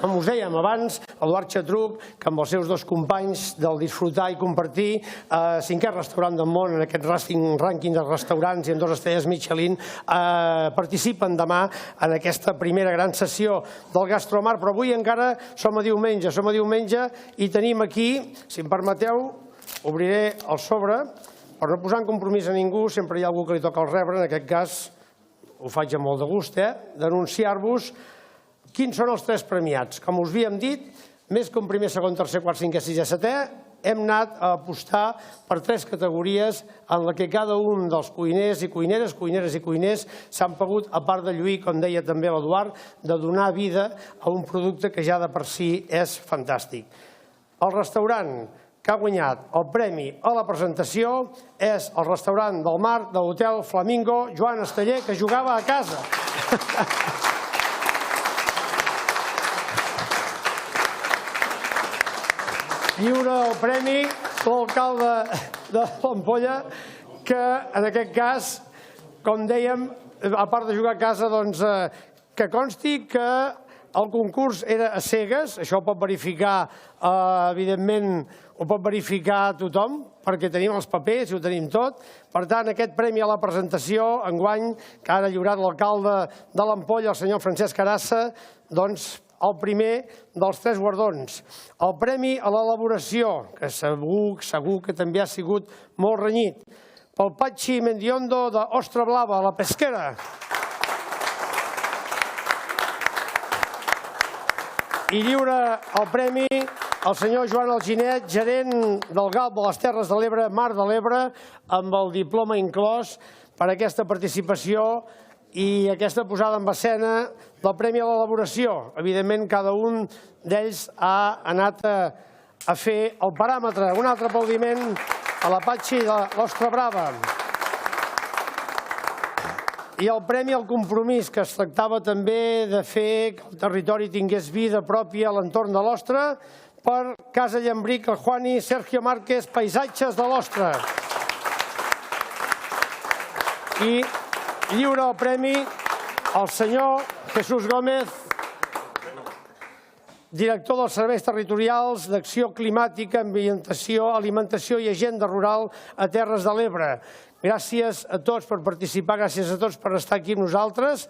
Com us dèiem abans, Eduard Xatruc, que amb els seus 2 companys del Disfrutar i Compartir, 5è restaurant del món en aquest rànquing de restaurants i amb 2 estrelles Michelin, participen demà en aquesta primera gran sessió del Gastromar, però avui encara som a diumenge i tenim aquí, si em permeteu, obriré el sobre. Per no posar en compromís a ningú, sempre hi ha algú que li toca el rebre, en aquest cas ho faig amb molt de gust, d'anunciar-vos quins són els 3 premiats. Com us havíem dit, més que un primer, segon, tercer, quart, cinquè, sisè, setè, hem anat a apostar per 3 categories en la que cada un dels cuiners i cuineres s'han pogut, a part de lluir, com deia també l'Eduard, de donar vida a un producte que ja de per si és fantàstic. El restaurant que ha guanyat el premi a la presentació és el restaurant del mar de l'Hotel Flamingo Joan Esteller, que jugava a casa. Lliura el premi l'alcalde de l'Ampolla, que en aquest cas, com dèiem, a part de jugar a casa, que consti que el concurs era a cegues, això ho pot verificar, evidentment, ho pot verificar tothom, perquè tenim els papers i ho tenim tot. Per tant, aquest premi a la presentació, enguany, que ara ha lliurat l'alcalde de l'Ampolla, el senyor Francesc Arassa, doncs el primer dels 3 guardons. El premi a l'elaboració, que segur que també ha sigut molt renyit, pel Patxi Mendiondo d'Ostra Blava, la pesquera. I lliura el premi el senyor Joan Alginet, gerent del GALP de les Terres de l'Ebre, Mar de l'Ebre, amb el diploma inclòs per aquesta participació i aquesta posada en escena del Premi a l'Elaboració. Evidentment, cada un d'ells ha anat a fer el paràmetre. Un altre aplaudiment a la Patxi de l'Ostra Brava. I el Premi al Compromís, que es tractava també de fer que el territori tingués vida pròpia a l'entorn de l'Ostra, per Casa Llambric, el Juani Sergio Márquez, Paisatges de l'Ostra. I lliura el premi al senyor Jesús Gómez, director dels Serveis Territorials d'Acció Climàtica, Ambientació, Alimentació i Agenda Rural a Terres de l'Ebre. Gràcies a tots per participar, gràcies a tots per estar aquí amb nosaltres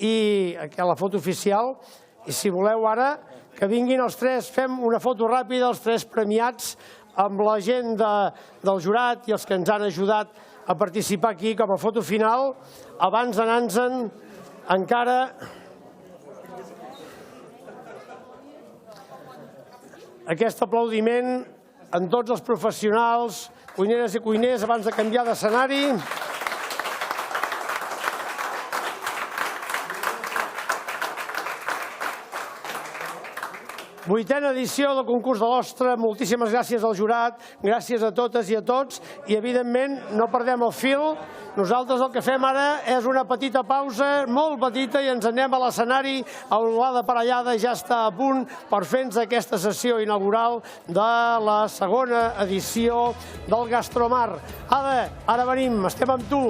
i a la foto oficial. I si voleu ara que vinguin els tres, fem una foto ràpida, els tres premiats, amb la gent del jurat i els que ens han ajudat a participar aquí com a foto final, abans d'anar-nos-en encara aquest aplaudiment en tots els professionals, cuineres i cuiners, abans de canviar d'escenari. 8a edició del concurs de l'Ostra. Moltíssimes gràcies al jurat, gràcies a totes i a tots i, evidentment, no perdem el fil. Nosaltres el que fem ara és una petita pausa, molt petita, i ens anem a l'escenari. L'Ada Parellada ja està a punt per fer-nos aquesta sessió inaugural de la segona edició del Gastromar. Ada, ara venim, estem amb tu.